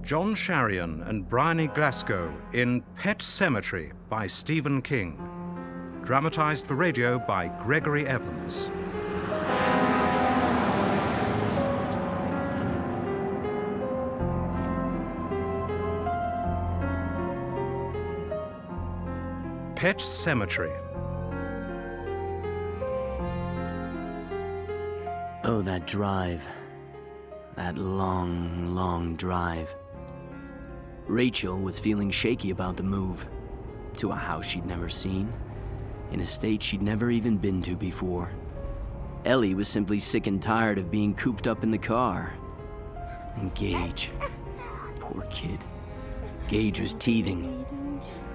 John Sharian and Bryony Glasgow in Pet Sematary by Stephen King. Dramatized for radio by Gregory Evans. Pet Sematary. Oh, that drive. That long, long drive. Rachel was feeling shaky about the move. To a house she'd never seen, in a state she'd never even been to before. Ellie was simply sick and tired of being cooped up in the car. And Gage. Poor kid. Gage was teething.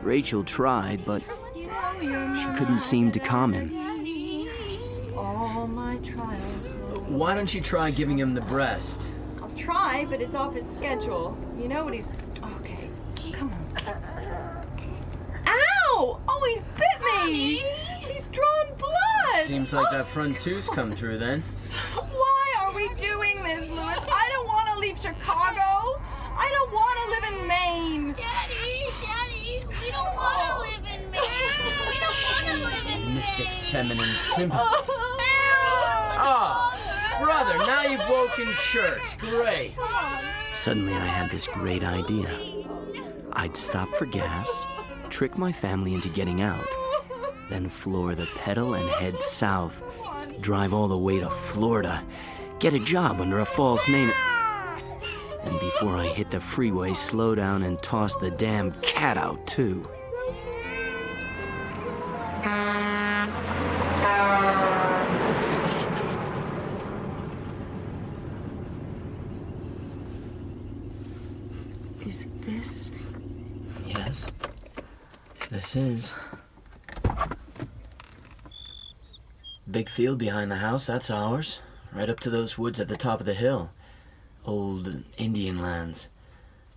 Rachel tried, but she couldn't seem to calm him. All my trials. Why don't you try giving him the breast? I'll try, but it's off his schedule. You know what he's... Okay, come on. Ow! Oh, he's bit me! He's drawn blood! Seems like that front tooth's come through then. Why are we doing this, Louis? I don't want to leave Chicago. I don't want to live in Maine. Daddy, we don't want to live in Maine. We don't want to live in Maine. Mystic feminine sympathy. Oh, brother, now you've woken church. Great. Suddenly I had this great idea. I'd stop for gas, trick my family into getting out, then floor the pedal and head south, drive all the way to Florida, get a job under a false name, and before I hit the freeway, slow down and toss the damn cat out, too. Is this... Yes, this is. Big field behind the house, that's ours. Right up to those woods at the top of the hill. Old Indian lands.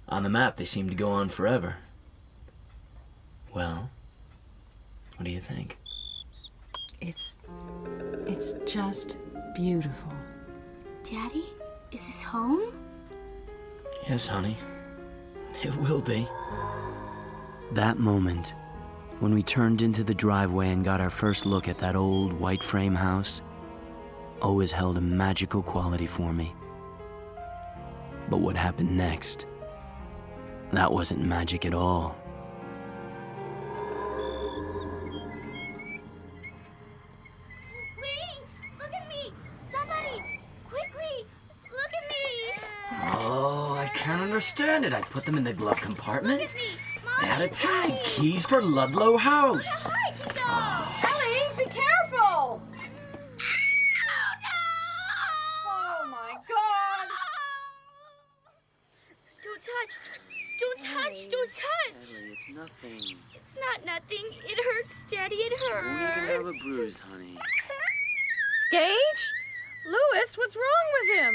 On the map, they seem to go on forever. Well, what do you think? It's just beautiful. Daddy, is this home? Yes, honey. It will be. That moment, when we turned into the driveway and got our first look at that old white frame house, always held a magical quality for me. But what happened next? That wasn't magic at all. Wait, look at me! Somebody, quickly, look at me! Oh, I can't understand it. I put them in the glove compartment. Look at me! They had a Mommy, tag. look at me. Keys for Ludlow House. Ellie, be careful! Oh my God! Don't touch! Don't touch! Don't touch! It's nothing. It's not nothing. It hurts, Daddy. It hurts. honey. Gage? Louis, what's wrong with him?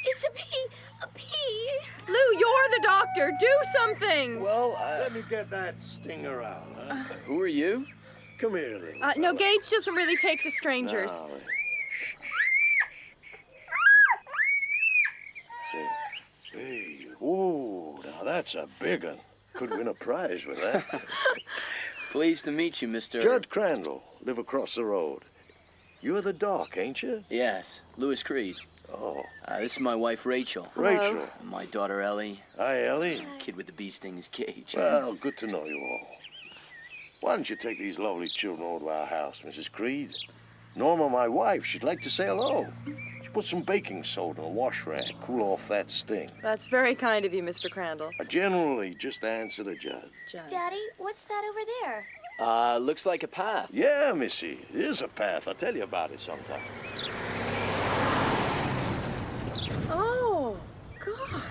It's a pee. A pee. Lou, you're the doctor. Do something. Well, let me get that stinger out, huh? Who are you? Come here, little No, fella. Gage doesn't really take to strangers. Now, hey, ooh, now that's a big one. Could win a prize with that. Pleased to meet you, Mr. Jud Crandall, live across the road. You're the doc, ain't you? Yes, Louis Creed. Oh, This is my wife, Rachel. Rachel. And my daughter, Ellie. Hi, Ellie. Kid with the bee sting is Gage. Well, good to know you all. Why don't you take these lovely children over to our house, Mrs. Creed? Norma, my wife, she'd like to say hello. She put some baking soda in a wash rag, cool off that sting. That's very kind of you, Mr. Crandall. I generally just answer the judge. Daddy, what's that over there? Looks like a path. Yeah, Missy, it is a path. I'll tell you about it sometime. Oh, God.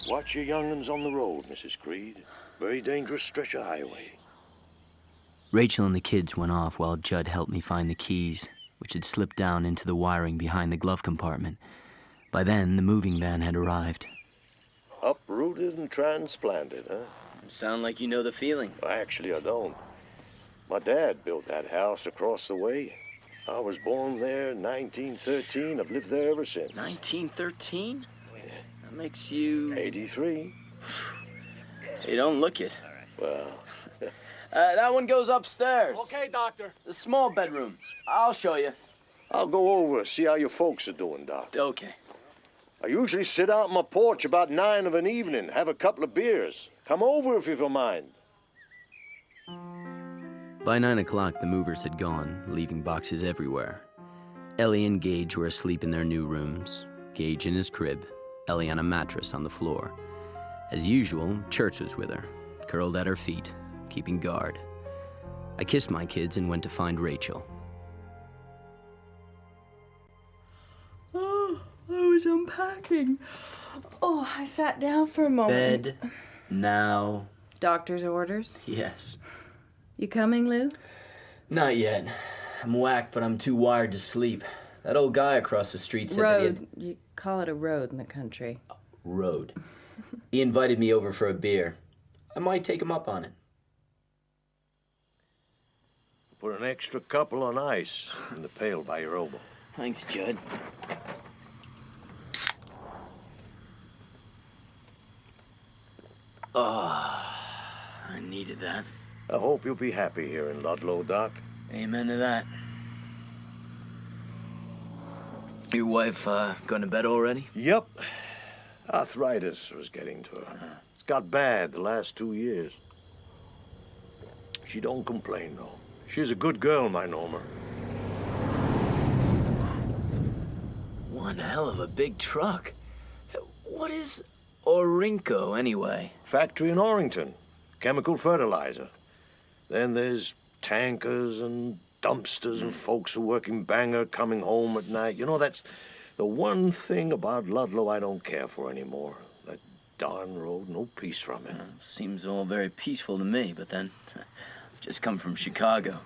Watch your young'uns on the road, Mrs. Creed. Very dangerous stretch of highway. Rachel and the kids went off while Jud helped me find the keys, which had slipped down into the wiring behind the glove compartment. By then, the moving van had arrived. Uprooted and transplanted, huh? Sound like you know the feeling. Actually, I don't. My dad built that house across the way. I was born there in 1913. I've lived there ever since. 1913? That makes you... 83. You don't look it. Well, That one goes upstairs. Okay, Doctor. The small bedroom. I'll show you. I'll go over, see how your folks are doing, Doc. Okay. I usually sit out on my porch about 9 of an evening, have a couple of beers. Come over if you don't mind. By 9 o'clock, the movers had gone, leaving boxes everywhere. Ellie and Gage were asleep in their new rooms. Gage in his crib, Ellie on a mattress on the floor. As usual, Church was with her, curled at her feet, keeping guard. I kissed my kids and went to find Rachel. Oh, I was unpacking. Oh, I sat down for a moment. Bed, now. Doctor's orders. Yes. You coming, Lou? Not yet. I'm whacked, but I'm too wired to sleep. That old guy across the street said that he had... Road. You call it a road in the country. Road. He invited me over for a beer. I might take him up on it. Put an extra couple on ice in the pail by your elbow. Thanks, Jud. I needed that. I hope you'll be happy here in Ludlow, Doc. Amen to that. Your wife, gone to bed already? Yep. Arthritis was getting to her. It's got bad the last 2 years. She don't complain, though. She's a good girl, my Norma. One hell of a big truck. What is Orinco, anyway? Factory in Orrington. Chemical fertilizer. Then there's tankers and dumpsters and folks who work in Bangor coming home at night. You know, that's the one thing about Ludlow I don't care for anymore. That darn road, no peace from it. Seems all very peaceful to me, but then I've just come from Chicago.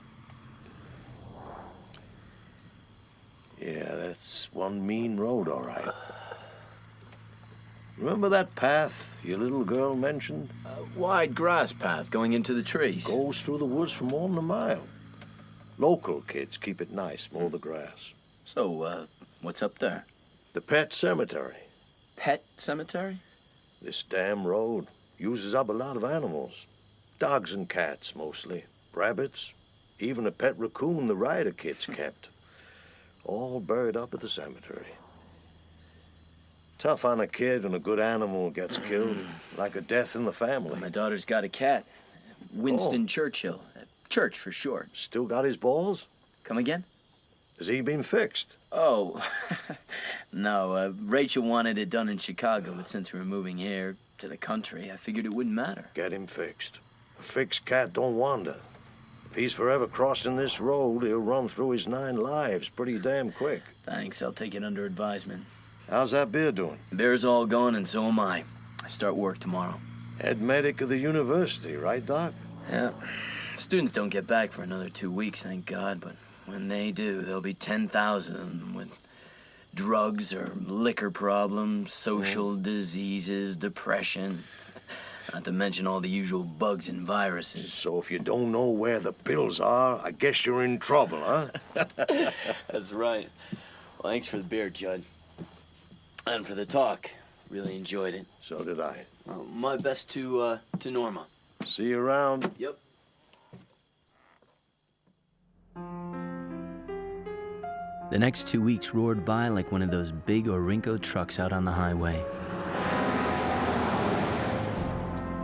Yeah, that's one mean road, all right. Remember that path your little girl mentioned? A wide grass path going into the trees. Goes through the woods for more than a mile. Local kids keep it nice, mow the grass. So, what's up there? The Pet Sematary. Pet Sematary? This damn road uses up a lot of animals. Dogs and cats, mostly. Rabbits. Even a pet raccoon the rider kids kept. All buried up at the cemetery. Tough on a kid when a good animal gets killed. Like a death in the family. My daughter's got a cat. Winston Churchill. Church for short. Still got his balls? Come again? Has he been fixed? Oh, no. Rachel wanted it done in Chicago, but since we're moving here to the country, I figured it wouldn't matter. Get him fixed. A fixed cat don't wander. If he's forever crossing this road, he'll run through his 9 lives pretty damn quick. Thanks, I'll take it under advisement. How's that beer doing? Beer's all gone, and so am I. I start work tomorrow. Head medic of the university, right, Doc? Yeah. Students don't get back for another 2 weeks, thank God, but when they do, there'll be 10,000 of them with drugs or liquor problems, social diseases, depression, not to mention all the usual bugs and viruses. So if you don't know where the pills are, I guess you're in trouble, huh? That's right. Well, thanks for the beer, Jud. And for the talk. Really enjoyed it. So did I. Well, my best to Norma. See you around. Yep. The next 2 weeks roared by like one of those big Orinco trucks out on the highway.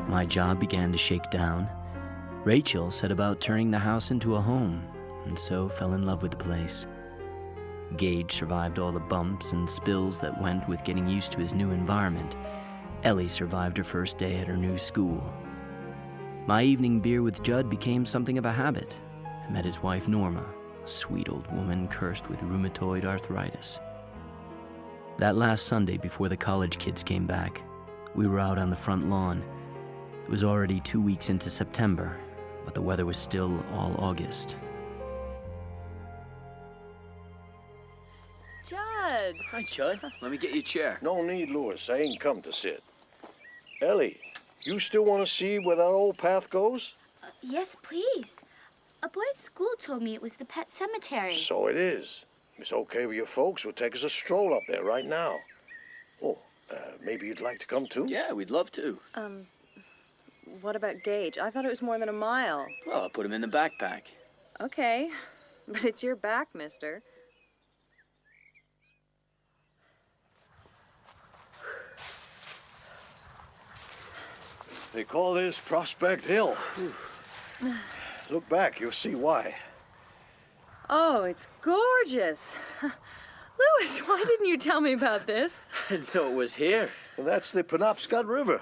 My job began to shake down. Rachel set about turning the house into a home, and so fell in love with the place. Gage survived all the bumps and spills that went with getting used to his new environment. Ellie survived her first day at her new school. My evening beer with Jud became something of a habit. I met his wife, Norma, a sweet old woman cursed with rheumatoid arthritis. That last Sunday before the college kids came back, we were out on the front lawn. It was already 2 weeks into September, but the weather was still all August. Jud! Hi, Jud. Let me get you a chair. No need, Louis. I ain't come to sit. Ellie, you still want to see where that old path goes? Yes, please. A boy at school told me it was the Pet Sematary. So it is. If it's okay with your folks, we'll take us a stroll up there right now. Oh, maybe you'd like to come too? Yeah, we'd love to. What about Gage? I thought it was more than a mile. Well, I'll put him in the backpack. Okay, but it's your back, mister. They call this Prospect Hill. Look back, you'll see why. Oh, it's gorgeous. Louis, why didn't you tell me about this? I didn't know it was here. And that's the Penobscot River.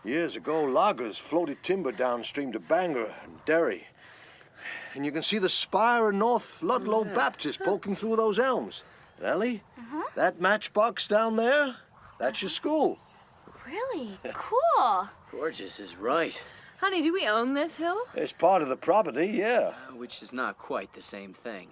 Years ago, loggers floated timber downstream to Bangor and Derry. And you can see the spire of North Ludlow Baptist poking through those elms. And Ellie, that matchbox down there, that's your school. Really? Cool. Gorgeous is right. Honey, do we own this hill? It's part of the property, yeah. Which is not quite the same thing.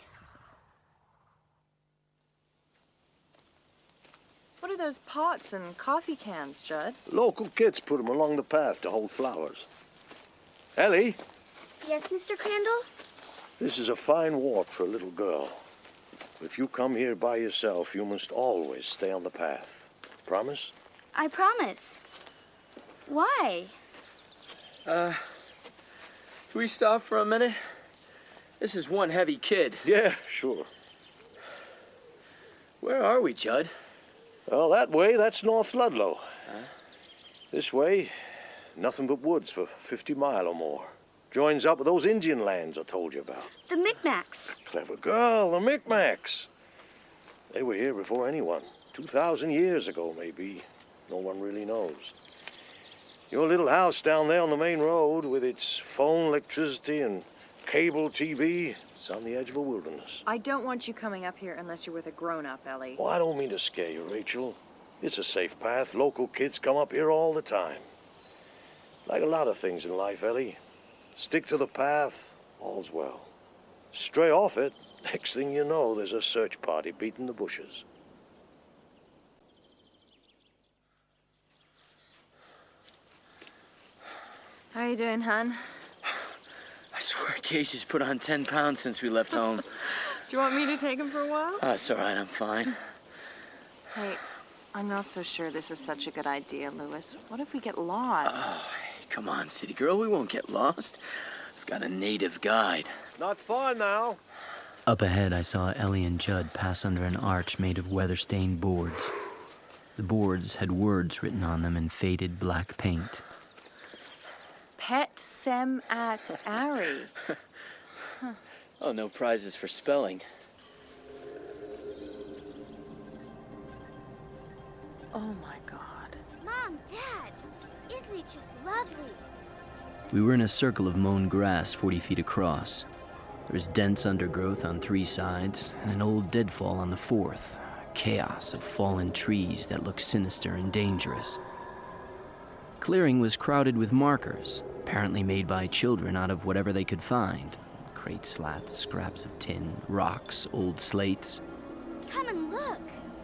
What are those pots and coffee cans, Jud? Local kids put them along the path to hold flowers. Ellie, Yes, Mr. Crandall? this is a fine walk for a little girl. If you come here by yourself, you must always stay on the path. Promise? I promise. Why? Can we stop for a minute? This is one heavy kid. Yeah, sure. Where are we, Jud? Well, that way, that's North Ludlow. This way, nothing but woods for 50 mile or more. Joins up with those Indian lands I told you about. The Micmacs. Clever girl, the Micmacs. They were here before anyone. 2,000 years ago, maybe. No one really knows. Your little house down there on the main road with its phone, electricity, and cable TV, it's on the edge of a wilderness. I don't want you coming up here unless you're with a grown-up, Ellie. Oh, I don't mean to scare you, Rachel. It's a safe path. Local kids come up here all the time. Like a lot of things in life, Ellie. Stick to the path, all's well. Stray off it, next thing you know, there's a search party beating the bushes. How are you doing, hon? I swear Gage has put on 10 pounds since we left home. Do you want me to take him for a while? Oh, it's all right, I'm fine. Hey, I'm not so sure this is such a good idea, Louis. What if we get lost? Oh, hey, come on, city girl, we won't get lost. I've got a native guide. Not far now. Up ahead, I saw Ellie and Jud pass under an arch made of weather-stained boards. The boards had words written on them in faded black paint. Pet Sematary. Oh, no prizes for spelling. Oh my God. Mom, Dad, isn't it just lovely? We were in a circle of mown grass 40 feet across. There was dense undergrowth on 3 sides and an old deadfall on the 4th. A chaos of fallen trees that looked sinister and dangerous. Clearing was crowded with markers, apparently made by children out of whatever they could find. Crate slats, scraps of tin, rocks, old slates. Come and look.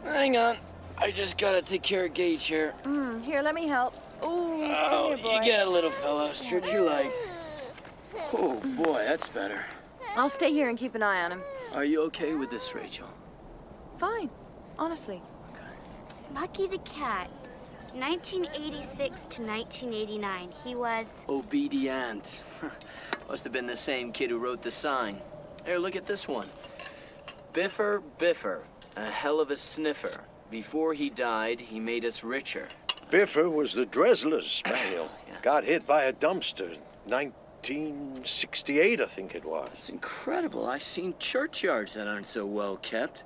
Hang on. I just gotta take care of Gage here. Here, let me help. Ooh, Oh, come here, boy. you get a little fella. Stretch your legs. Oh, boy, that's better. I'll stay here and keep an eye on him. Are you okay with this, Rachel? Fine, honestly. Smucky the cat. 1986 to 1989. He was... Obedient. Must have been the same kid who wrote the sign. Here, look at this one. Biffer, Biffer, a hell of a sniffer. Before he died, he made us richer. Biffer was the Dresler's spaniel. Yeah. Got hit by a dumpster. 1968, I think it was. It's incredible. I've seen churchyards that aren't so well kept.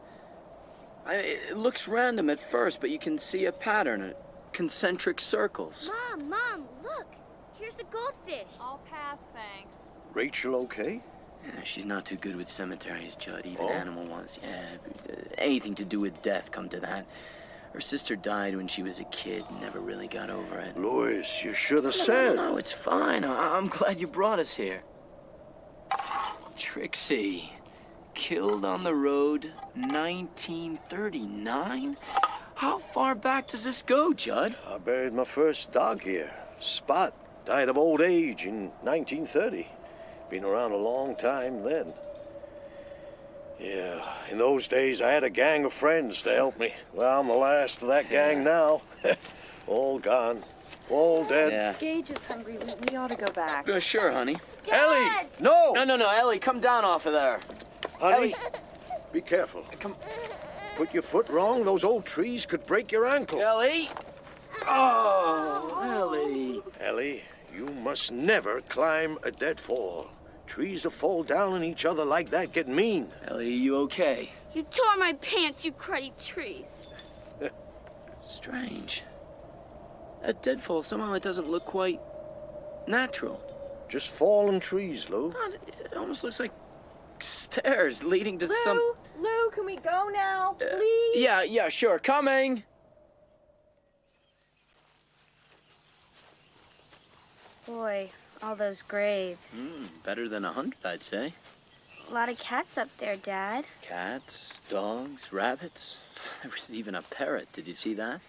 It looks random at first, but you can see a pattern, concentric circles. Mom, look. Here's a goldfish. I'll pass, thanks. Rachel okay? Yeah, she's not too good with cemeteries, Jud. Even Oh? animal ones. Yeah, anything to do with death, come to that. Her sister died when she was a kid and never really got over it. Louis, you should have said. No, it's fine. I'm glad you brought us here. Trixie. Killed on the road, 1939? How far back does this go, Jud? I buried my first dog here. Spot died of old age in 1930. Been around a long time then. Yeah, in those days I had a gang of friends to help me. Well, I'm the last of that gang now. All gone. All dead. Yeah. Gage is hungry. We ought to go back. Sure, honey. Ellie! Dad! No! No, Ellie, come down off of there. Honey, be careful. Come, Put your foot wrong, those old trees could break your ankle. Ellie. Oh, Ellie. Ellie, you must never climb a deadfall. Trees that fall down on each other like that get mean. Ellie, you okay? You tore my pants, you cruddy trees. Strange. At deadfall, somehow it doesn't look quite natural. Just fallen trees, Lou. It almost looks like stairs leading to some... Lou, can we go now, please? Yeah, sure. Coming. Boy, all those graves. Better than 100, I'd say. A lot of cats up there, Dad. Cats, dogs, rabbits. There was even a parrot. Did you see that?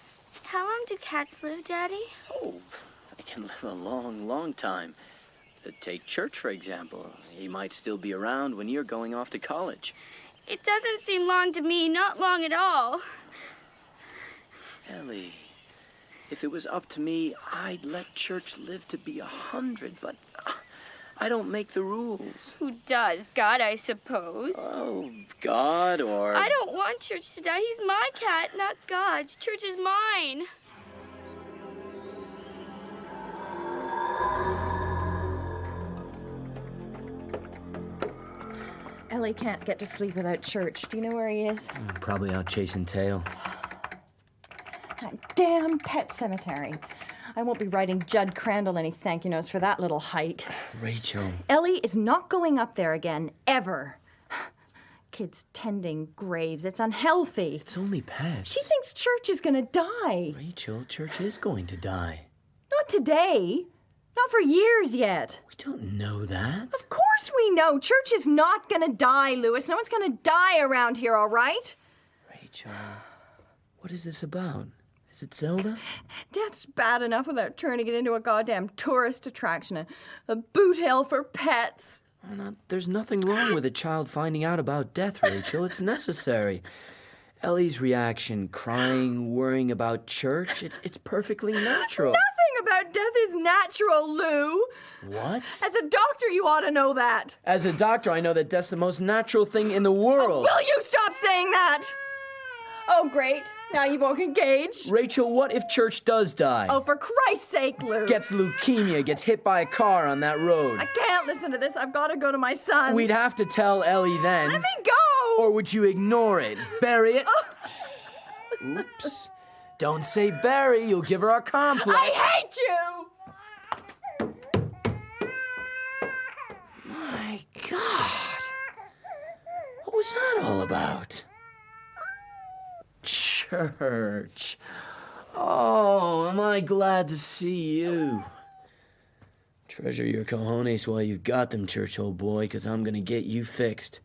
How long do cats live, Daddy? Oh, they can live a long, long time. Take Church, for example. He might still be around when you're going off to college. It doesn't seem long to me, not long at all. Ellie, if it was up to me, I'd let Church live to be 100, but I don't make the rules. Who does? God, I suppose. Oh, God, or... I don't want Church to die. He's my cat, not God's. Church is mine. Ellie can't get to sleep without Church. Do you know where he is? Probably out chasing tail. That damn Pet Sematary. I won't be writing Jud Crandall any thank you notes for that little hike. Rachel. Ellie is not going up there again, ever. Kids tending graves. It's unhealthy. It's only pets. She thinks Church is gonna die. Rachel, Church is going to die. Not today. Not for years yet. We don't know that. Of course we know. Church is not gonna die, Louis. No one's gonna die around here, all right? Rachel, what is this about? Is it Zelda? Death's bad enough without turning it into a goddamn tourist attraction, a boot hill for pets. There's nothing wrong with a child finding out about death, Rachel. It's necessary. Ellie's reaction, crying, worrying about Church, it's perfectly natural. Nothing about death is natural, Lou. What? As a doctor, you ought to know that. As a doctor, I know that death's the most natural thing in the world. Will you stop saying that? Oh, great. Now you've woken Gage. Rachel, what if Church does die? Oh, for Christ's sake, Lou. Gets leukemia, gets hit by a car on that road. I can't listen to this. I've got to go to my son. We'd have to tell Ellie then. Let me go! Or would you ignore it? Bury it? Oops. Don't say bury, you'll give her a complex. I hate you! My God. What was that all about? Church. Oh, am I glad to see you. Treasure your cojones while you've got them, Church, old boy, 'cause I'm gonna get you fixed.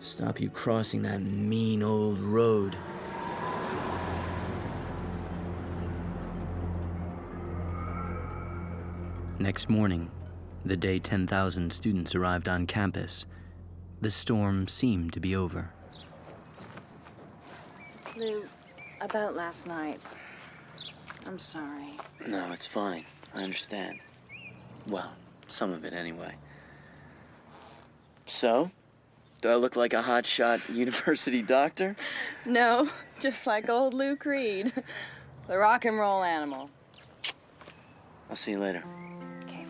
Stop you crossing that mean old road. Next morning, the day 10,000 students arrived on campus, the storm seemed to be over. Lou, about last night. I'm sorry. No, it's fine. I understand. Well, some of it anyway. So, do I look like a hotshot university doctor? No, just like old Lou Creed. The rock and roll animal. I'll see you later. Okay.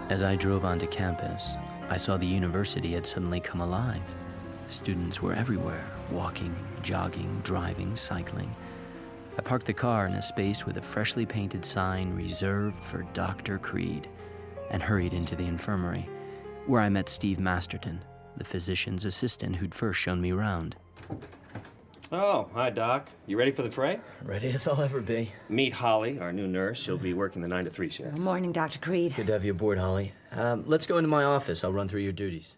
As I drove onto campus, I saw the university had suddenly come alive. Students were everywhere, walking, jogging, driving, cycling. I parked the car in a space with a freshly painted sign reserved for Dr. Creed and hurried into the infirmary, where I met Steve Masterton, the physician's assistant who'd first shown me around. Oh, hi, Doc. You ready for the fray? Ready as I'll ever be. Meet Holly, our new nurse. She'll be working the 9 to 3 shift. Good morning, Dr. Creed. Good to have you aboard, Holly. Let's go into my office. I'll run through your duties.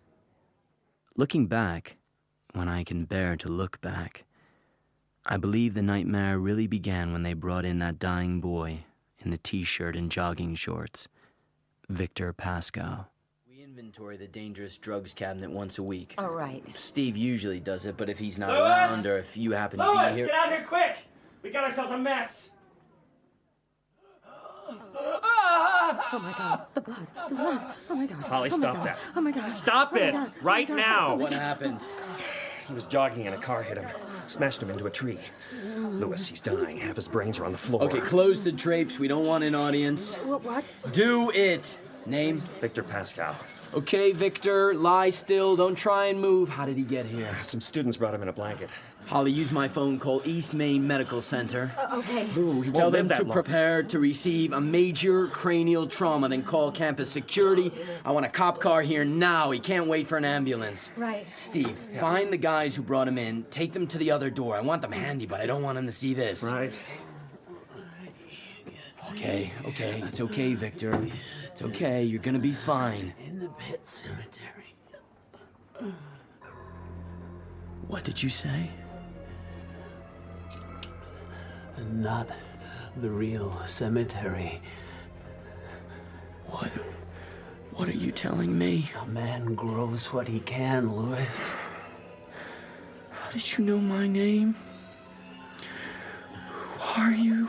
Looking back, when I can bear to look back, I believe the nightmare really began when they brought in that dying boy in the t-shirt and jogging shorts, Victor Pasco. inventory the dangerous drugs cabinet once a week. All right. Steve usually does it, but if he's not Louis! around or if you happen to Louis, be here... get out here quick! We got ourselves a mess! Oh my God, the blood, the blood. Oh my God. Holly, oh my stop God. that. Oh my God. Stop Oh my it! God. Right Oh my God. now! What happened? He was jogging and a car hit him. Smashed him into a tree. Louis, he's dying. Half his brains are on the floor. Okay, close the drapes. We don't want an audience. What? Do it! Name? Victor Pasco. Okay, Victor, lie still. Don't try and move. How did he get here? Some students brought him in a blanket. Holly, use my phone. Call East Maine Medical Center. Okay. Ooh, he won't Tell live them that to long. prepare to receive a major cranial trauma, then call campus security. I want a cop car here now. He can't wait for an ambulance. Right. Steve, find the guys who brought him in. Take them to the other door. I want them handy, but I don't want them to see this. Right. Okay. It's okay, Victor. It's okay. You're gonna be fine. In the Pet Sematary. What did you say? Not the real cemetery. What are you telling me? A man grows what he can, Louis. How did you know my name? Who are you?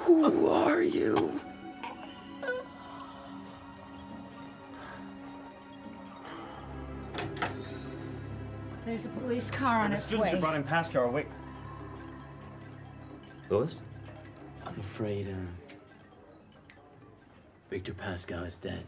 Who are you? There's a police car on The its students who way. brought in Pasco are wait. Louis? I'm afraid, Victor Pasco is dead.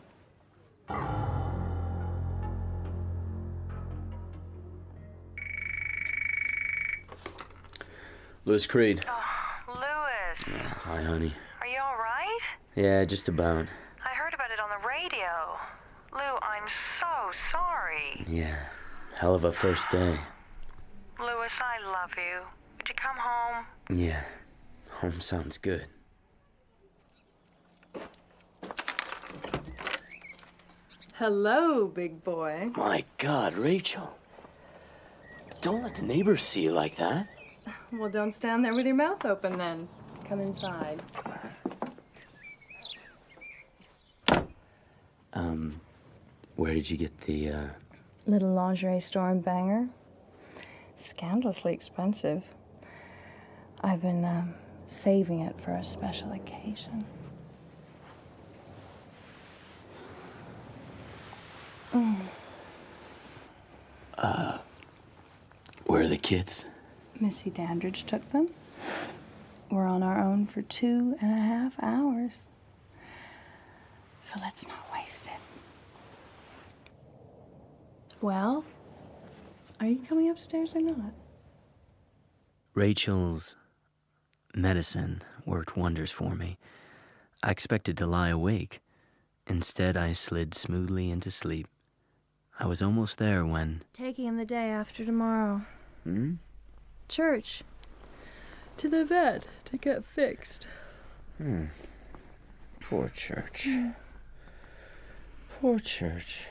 Louis Creed. Oh, Louis. Hi, honey. Are you all right? Yeah, just about. I heard about it on the radio. Lou, I'm so sorry. Yeah, hell of a first day. Louis, I love you. Would you come home? Yeah, home sounds good. Hello, big boy. My God, Rachel. Don't let the neighbors see you like that. Well, don't stand there with your mouth open then. Come inside. Where did you get the, Little lingerie store in Bangor. Scandalously expensive. I've been saving it for a special occasion. Where are the kids? Missy Dandridge took them. We're on our own for 2.5 hours. So let's not waste it. Well, are you coming upstairs or not? Rachel's medicine worked wonders for me. I expected to lie awake. Instead, I slid smoothly into sleep. I was almost there when... Taking him the day after tomorrow. Church. To the vet to get fixed. Poor church. Poor church.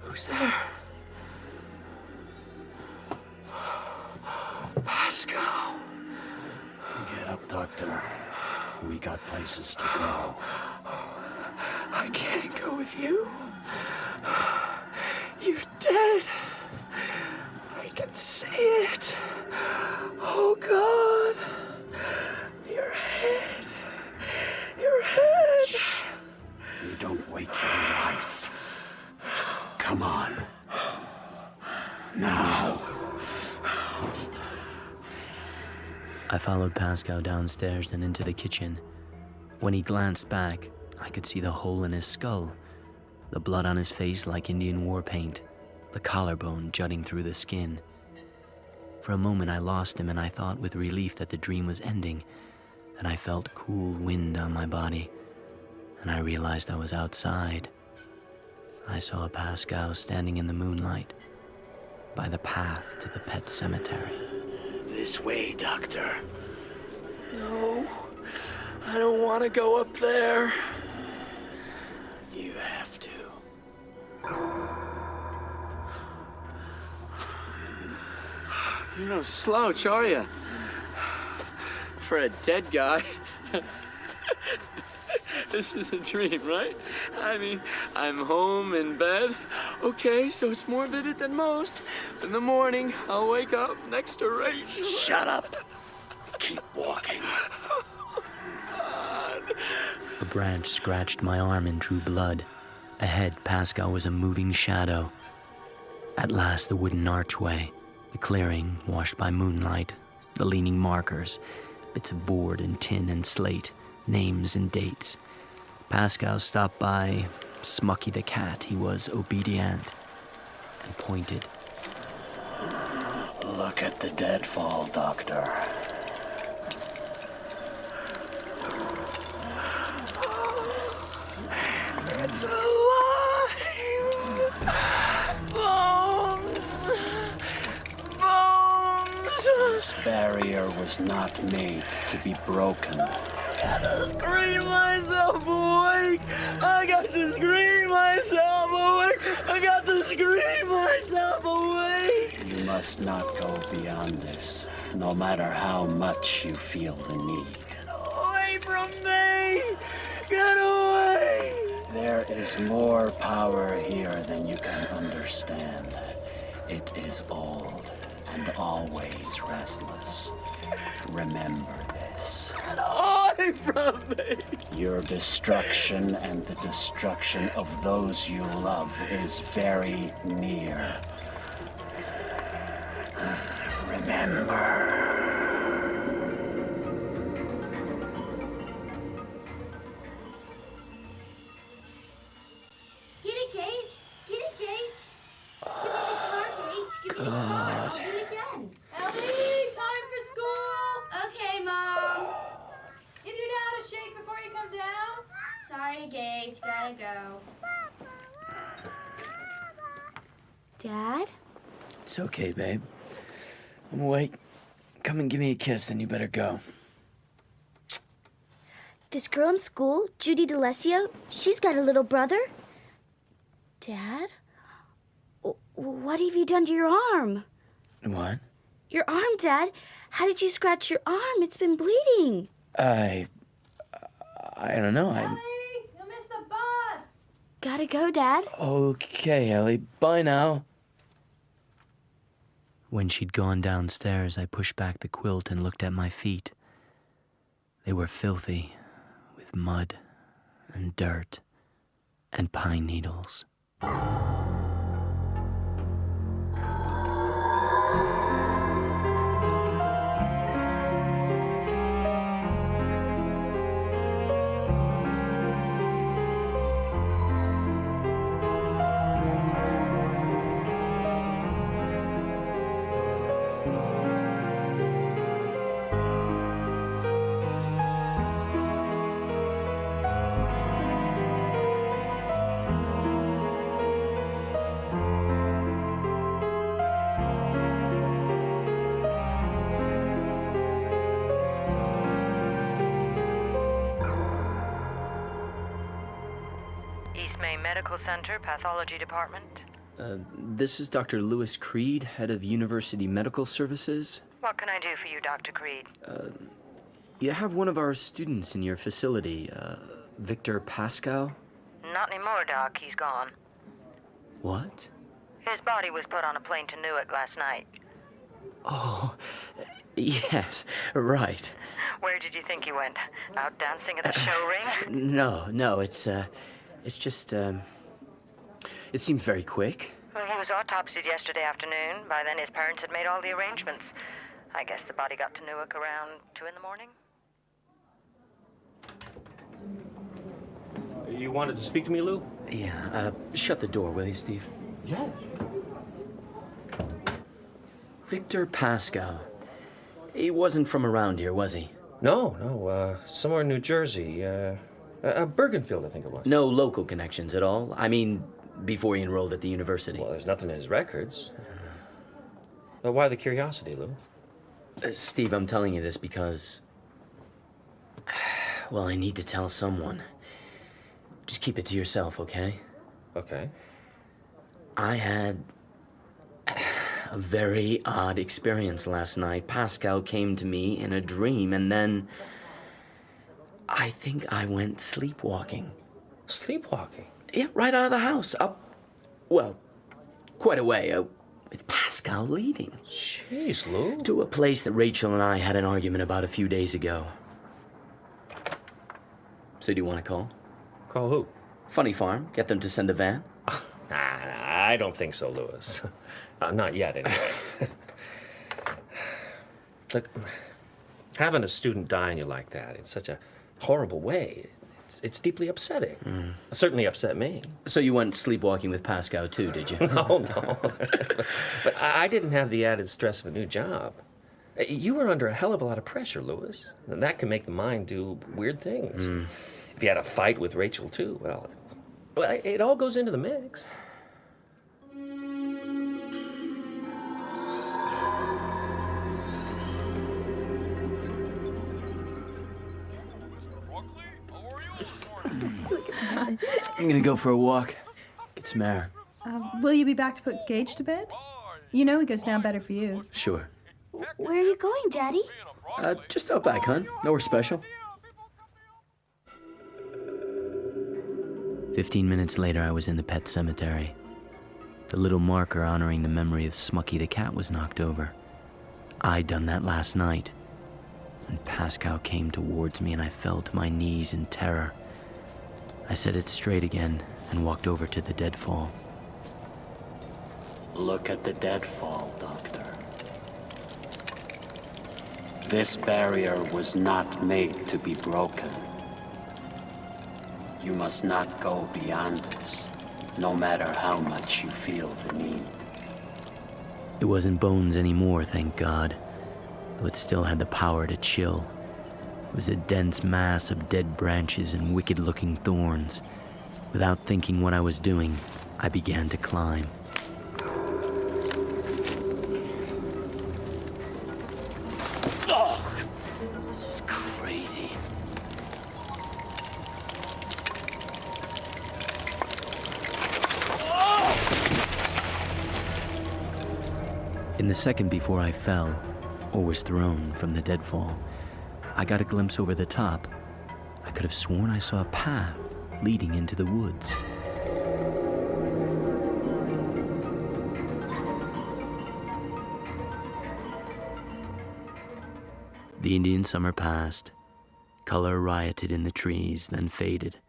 Who's there? Pasco. Get up, Doctor. We got places to go. I can't go with you. You're dead. I can see it. Oh, God. Your head. Your head. Shh. You don't wake your wife. Come on. Now. I followed Pasco downstairs and into the kitchen. When he glanced back, I could see the hole in his skull, the blood on his face like Indian war paint, the collarbone jutting through the skin. For a moment I lost him and I thought with relief that the dream was ending, and I felt cool wind on my body, and I realized I was outside. I saw Pasco standing in the moonlight by the path to the Pet Sematary. This way, Doctor. No, I don't want to go up there. You have to. You're no slouch, are you? For a dead guy. This is a dream, right? I mean, I'm home in bed. Okay, so it's more vivid than most. In the morning, I'll wake up next to Rachel. Shut up. Keep walking. A branch scratched my arm and drew blood. Ahead, Pasco was a moving shadow. At last, the wooden archway, the clearing washed by moonlight, the leaning markers, bits of board and tin and slate, names and dates. Pascal stopped by Smucky the cat. He was obedient and pointed. Look at the deadfall, Doctor. It's alive! Bones! Bones! This barrier was not made to be broken. I gotta scream myself awake! I got to scream myself awake! I got to scream myself awake! You must not go beyond this, no matter how much you feel the need. Get away from me! Get away! There is more power here than you can understand. It is old and always restless. Remember this. Get away from me! Your destruction and the destruction of those you love is very near. Remember. Get it, Gage! Get it, Gage! Give me the car, Gage! Give me the car! I'll do it again! Ellie, time for school. Okay, Mom! Give your dad a shake before you come down. Sorry, Gage. Gotta go. Dad? It's okay, babe. I'm awake. Come and give me a kiss, and you better go. This girl in school, Judy DeLessio, she's got a little brother. Dad? What have you done to your arm? What? Your arm, Dad. How did you scratch your arm? It's been bleeding. I don't know. Ellie, you'll miss the bus. Gotta go, Dad. Okay, Ellie. Bye now. When she'd gone downstairs, I pushed back the quilt and looked at my feet. They were filthy, with mud and dirt and pine needles. East Maine Medical Center, Pathology Department. This is Dr. Lewis Creed, head of University Medical Services. What can I do for you, Dr. Creed? You have one of our students in your facility, Victor Pasco? Not anymore, Doc. He's gone. What? His body was put on a plane to Newark last night. Oh, yes, right. Where did you think he went? Out dancing at the show ring? No, it's just, it seems very quick. Well, he was autopsied yesterday afternoon. By then, his parents had made all the arrangements. I guess the body got to Newark around 2 in the morning. You wanted to speak to me, Lou? Yeah, shut the door, will you, Steve? Yeah. Victor Pasco. He wasn't from around here, was he? No, somewhere in New Jersey. Bergenfield, I think it was. No local connections at all? I mean, before he enrolled at the university. Well, there's nothing in his records. Why the curiosity, Lou? Steve, I'm telling you this because... Well, I need to tell someone. Just keep it to yourself, okay? Okay. I had A very odd experience last night. Pasco came to me in a dream, and then I think I went sleepwalking. Sleepwalking? Yeah, right out of the house. Up, well, quite a way, with Pasco leading. Jeez, Lou. To a place that Rachel and I had an argument about a few days ago. So do you want to call? Call who? Funny Farm. Get them to send a van. Nah, I don't think so, Louis. Not yet, anyway. Look, having a student die on you like that in such a horrible way, it's deeply upsetting. It certainly upset me. So you went sleepwalking with Pasco too, did you? No. But I didn't have the added stress of a new job. You were under a hell of a lot of pressure, Louis. And that can make the mind do weird things. If you had a fight with Rachel, too, well, it all goes into the mix. I'm gonna go for a walk. Get some air. Will you be back to put Gage to bed? You know he goes down better for you. Sure. Where are you going, Daddy? Just out back, hon. Nowhere special. 15 minutes later, I was in the Pet Sematary. The little marker honoring the memory of Smucky the cat was knocked over. I'd done that last night. And Pasco came towards me and I fell to my knees in terror. I set it straight again and walked over to the deadfall. Look at the deadfall, Doctor. This barrier was not made to be broken. You must not go beyond this, no matter how much you feel the need. It wasn't bones anymore, thank God, though it still had the power to chill. It was a dense mass of dead branches and wicked-looking thorns. Without thinking what I was doing, I began to climb. Oh, this is crazy. In the second before I fell, or was thrown from the deadfall, I got a glimpse over the top. I could have sworn I saw a path leading into the woods. The Indian summer passed. Color rioted in the trees, then faded.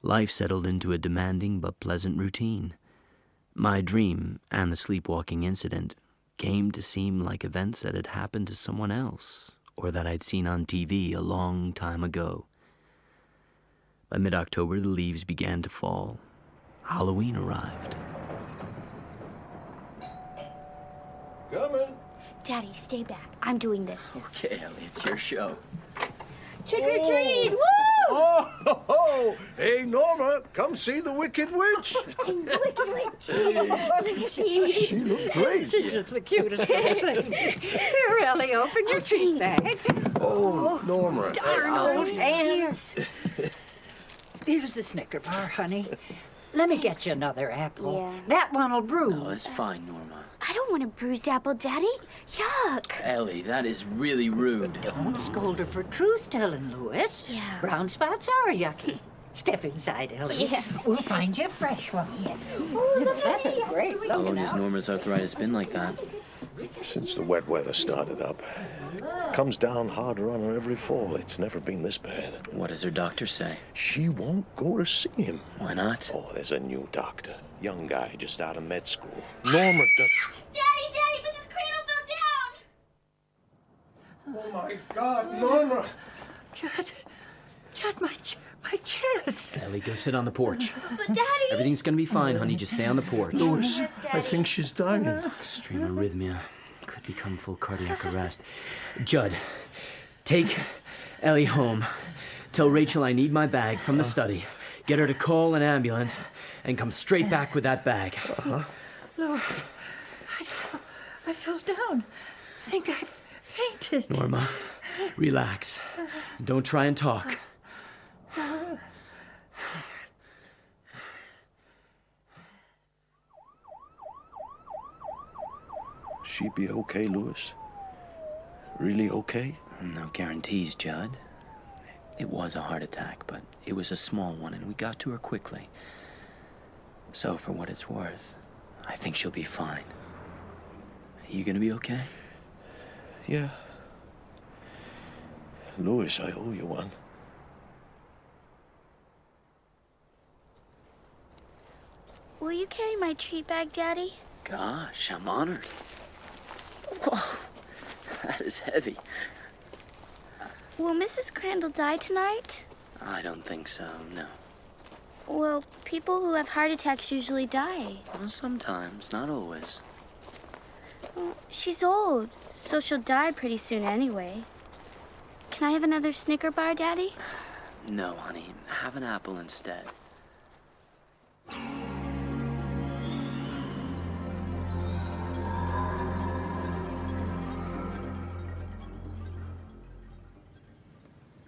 Life settled into a demanding but pleasant routine. My dream and the sleepwalking incident came to seem like events that had happened to someone else, or that I'd seen on TV a long time ago. By mid-October, the leaves began to fall. Halloween arrived. Coming. Daddy, stay back. I'm doing this. Okay, Ellie, it's your show. Trick or treat! Woo! Oh, ho, ho. Hey, Norma, come see the Wicked Witch. I'm the Wicked Witch. She looked great. She's just the cutest little thing. Here, Ellie, open your treat bag. Oh, Norma. Darn old hands. Here's the Snicker bar, honey. Let me get you another apple. Yeah. That one'll bruise. Oh, it's fine, Norma. I don't want a bruised apple, Daddy. Yuck. Ellie, that is really rude. Don't scold her for truth-telling, Louis. Yeah. Brown spots are yucky. Step inside, Ellie. Yeah. We'll find you a fresh one. Oh, that's a great How long looking has apple. Norma's arthritis been like that? Since the wet weather started up. Comes down harder on her every fall. It's never been this bad. What does her doctor say? She won't go to see him. Why not? Oh, there's a new doctor. Young guy just out of med school. Norma does... Daddy, Mrs. Crandall fell down. Oh, my God, Norma! Judd, my chest. Ellie, go sit on the porch. But Daddy... Everything's gonna be fine, honey. Just stay on the porch. Louis, Yes, I Daddy. think she's dying. Extreme arrhythmia. Could become full cardiac arrest. Judd, take Ellie home. Tell Rachel I need my bag from the study. Get her to call an ambulance and come straight back with that bag. Louis, I fell down. Think I fainted. Norma, relax. Don't try and talk. She'd be okay, Louis? Really okay? No guarantees, Judd. It was a heart attack, but it was a small one, and we got to her quickly. So, for what it's worth, I think she'll be fine. You gonna be okay? Yeah. Louis, I owe you one. Will you carry my treat bag, Daddy? Gosh, I'm honored. Whoa, that is heavy. Will Mrs. Crandall die tonight? I don't think so, no. Well, people who have heart attacks usually die. Well, sometimes, not always. Well, she's old, so she'll die pretty soon anyway. Can I have another Snicker bar, Daddy? No, honey. Have an apple instead.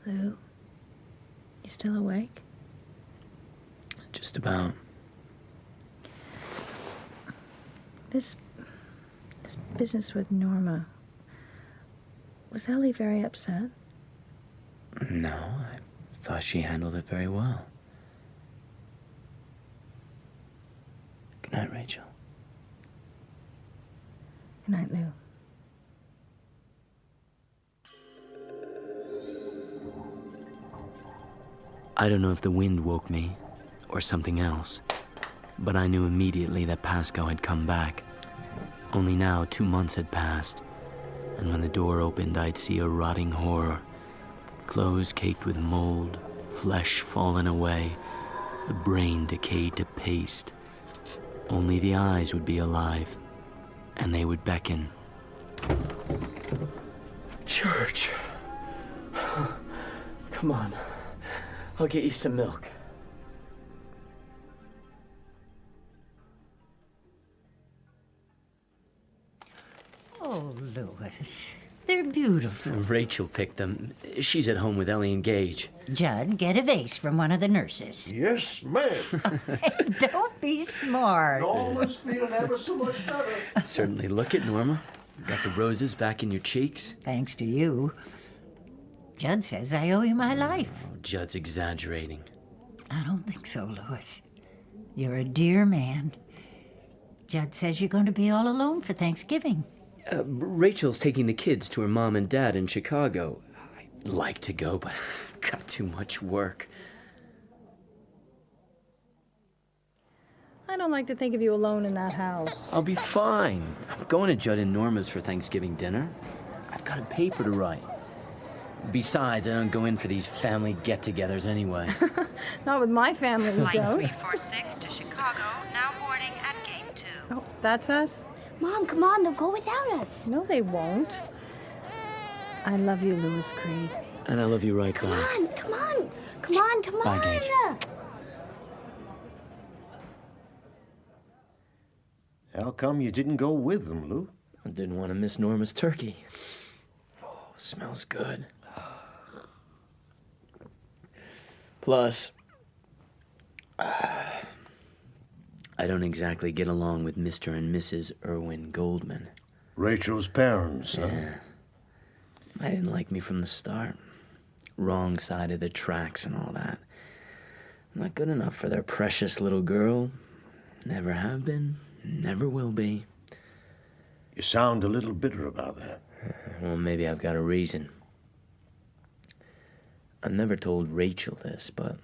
Lou, you still awake? Just about. This business with Norma, was Ellie very upset? No, I thought she handled it very well. Good night, Rachel. Good night, Lou. I don't know if the wind woke me or something else, but I knew immediately that Pasco had come back. Only now 2 months had passed, and when the door opened, I'd see a rotting horror. Clothes caked with mold, flesh fallen away, the brain decayed to paste. Only the eyes would be alive, and they would beckon. George. Come on. I'll get you some milk. Oh, Louis. They're beautiful. Rachel picked them. She's at home with Ellie and Gage. Judd, get a vase from one of the nurses. Yes, ma'am. Don't be smart. Norma's feeling ever so much better. Certainly. Look at Norma. Got the roses back in your cheeks. Thanks to you. Judd says I owe you my life. Oh, Judd's exaggerating. I don't think so, Louis. You're a dear man. Judd says you're going to be all alone for Thanksgiving. Rachel's taking the kids to her mom and dad in Chicago. I'd like to go, but I've got too much work. I don't like to think of you alone in that house. I'll be fine. I'm going to Judd and Norma's for Thanksgiving dinner. I've got a paper to write. Besides, I don't go in for these family get-togethers anyway. Not with my family, you Flight don't. 346 to Chicago, now boarding at gate 2. Oh, that's us? Mom, come on, they'll go without us. No, they won't. I love you, Louis Creed. And I love you right Come back. on, come on. Come on, come Bye, on. Gage. How come you didn't go with them, Lou? I didn't want to miss Norma's turkey. Oh, smells good. Plus, I don't exactly get along with Mr. and Mrs. Irwin Goldman. Rachel's parents, huh? Yeah. They didn't like me from the start. Wrong side of the tracks and all that. I'm not good enough for their precious little girl. Never have been, never will be. You sound a little bitter about that. Well, maybe I've got a reason. I've never told Rachel this, but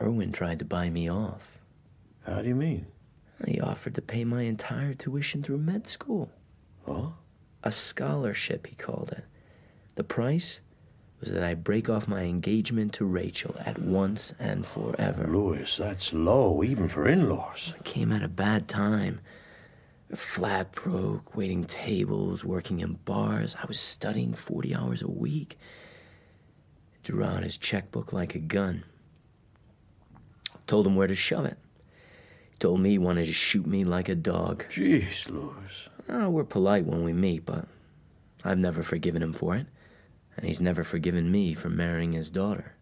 Irwin tried to buy me off. How do you mean? He offered to pay my entire tuition through med school. Oh? A scholarship, he called it. The price was that I break off my engagement to Rachel at once and forever. Louis, that's low, even for in-laws. I came at a bad time. Flat broke, waiting tables, working in bars. I was studying 40 hours a week. Drew out his checkbook like a gun. Told him where to shove it. He told me he wanted to shoot me like a dog. Jeez, Louis. Oh, we're polite when we meet, but I've never forgiven him for it. And he's never forgiven me for marrying his daughter.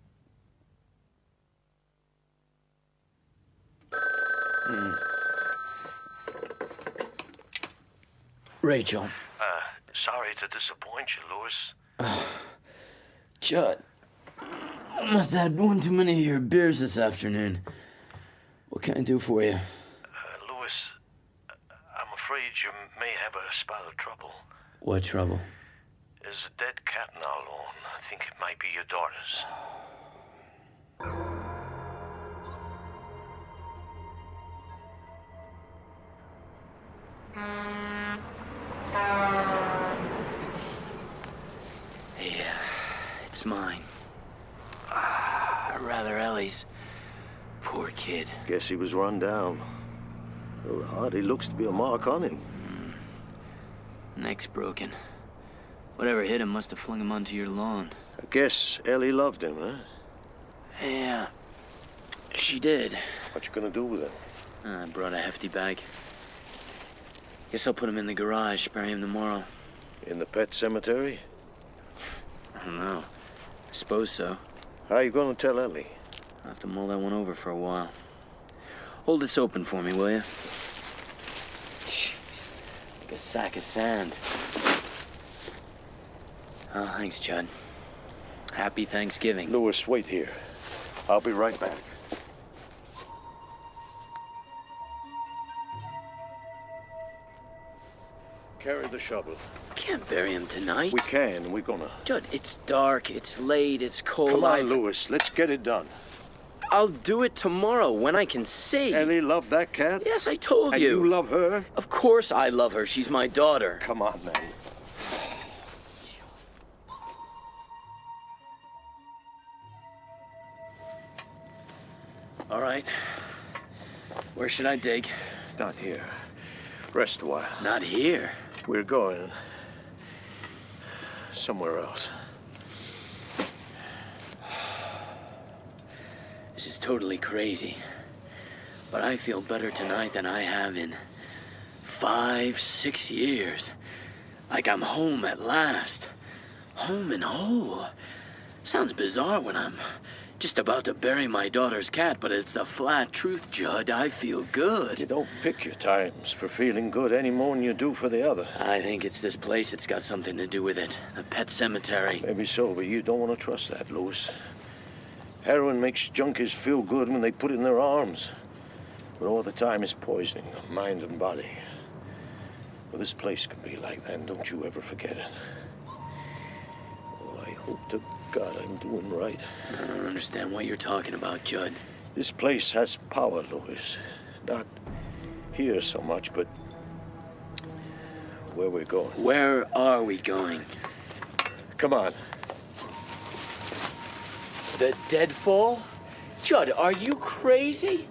Rachel. Sorry to disappoint you, Louis. Jud. I must have had one too many of your beers this afternoon. What can I do for you? Louis, I'm afraid you may have a spot of trouble. What trouble? There's a dead cat in our lawn. I think it might be your daughter's. Yeah, it's mine. Rather Ellie's. Poor kid. Guess he was run down. Well, there hardly looks to be a mark on him. Neck's broken. Whatever hit him must have flung him onto your lawn. I guess Ellie loved him, huh? Yeah, she did. What you gonna do with him? I brought a hefty bag. Guess I'll put him in the garage, bury him tomorrow. In the Pet Sematary? I don't know. I suppose so. How you gonna tell Ellie? I'll have to mull that one over for a while. Hold this open for me, will you? Jeez, like a sack of sand. Oh, thanks, Jud. Happy Thanksgiving. Louis, wait here. I'll be right back. Carry the shovel. Can't bury him tonight. We can. We're gonna. Jud, it's dark, it's late, it's cold. Come on, Louis. Let's get it done. I'll do it tomorrow when I can see. Ellie loved that cat? Yes, I told and you. You love her? Of course I love her. She's my daughter. Come on, man. All right. Where should I dig? Not here. Rest a while. Not here. We're going somewhere else. This is totally crazy. But I feel better tonight than I have in 5, 6 years. Like I'm home at last. Home and whole. Sounds bizarre when I'm just about to bury my daughter's cat, but it's the flat truth, Jud. I feel good. You don't pick your times for feeling good any more than you do for the other. I think it's this place that's got something to do with it. The Pet Sematary. Maybe so, but you don't want to trust that, Louis. Heroin makes junkies feel good when they put it in their arms. But all the time it's poisoning the mind and body. Well, this place can be like that, and don't you ever forget it. Oh, I hope to God I'm doing right. I don't understand what you're talking about, Jud. This place has power, Louis. Not here so much, but where we're going. Where are we going? Come on. The deadfall? Jud, are you crazy?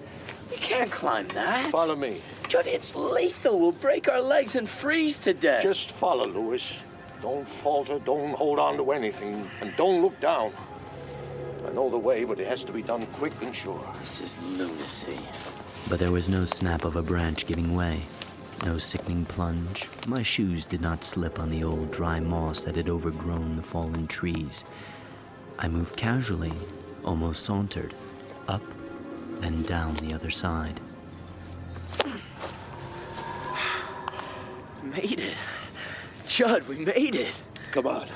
We can't climb that. Follow me. Jud, it's lethal. We'll break our legs and freeze to death. Just follow, Louis. Don't falter, don't hold on to anything, and don't look down. I know the way, but it has to be done quick and sure. This is lunacy. But there was no snap of a branch giving way, no sickening plunge. My shoes did not slip on the old dry moss that had overgrown the fallen trees. I moved casually, almost sauntered, up, then down the other side. Made it. Jud, we made it. Come on.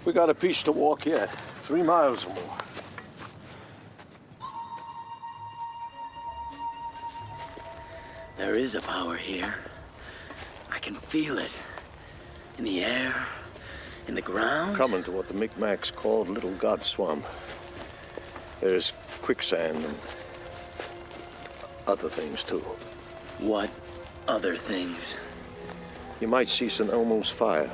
We got a piece to walk yet. 3 miles or more. There is a power here. I can feel it. In the air, in the ground. Coming to what the Micmacs called Little God Swamp. There's quicksand and other things, too. What other things? You might see some Elmo's fire.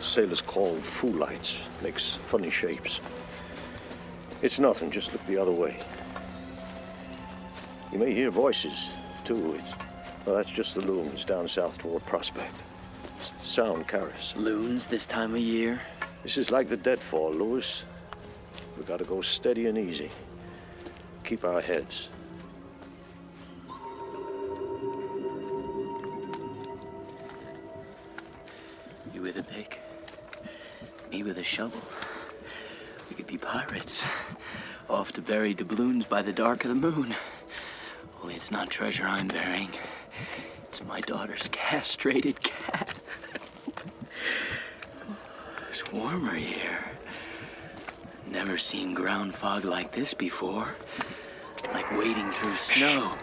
Sailors call foolites. Makes funny shapes. It's nothing, just look the other way. You may hear voices, too. Well, that's just the loons down south toward Prospect. Sound carries. Loons this time of year? This is like the deadfall, Louis. We gotta go steady and easy. Keep our heads. You with a pick, me with a shovel. We could be pirates, off to bury doubloons by the dark of the moon. Only it's not treasure I'm burying. It's my daughter's castrated cat. It's warmer here. Never seen ground fog like this before. Like wading through snow.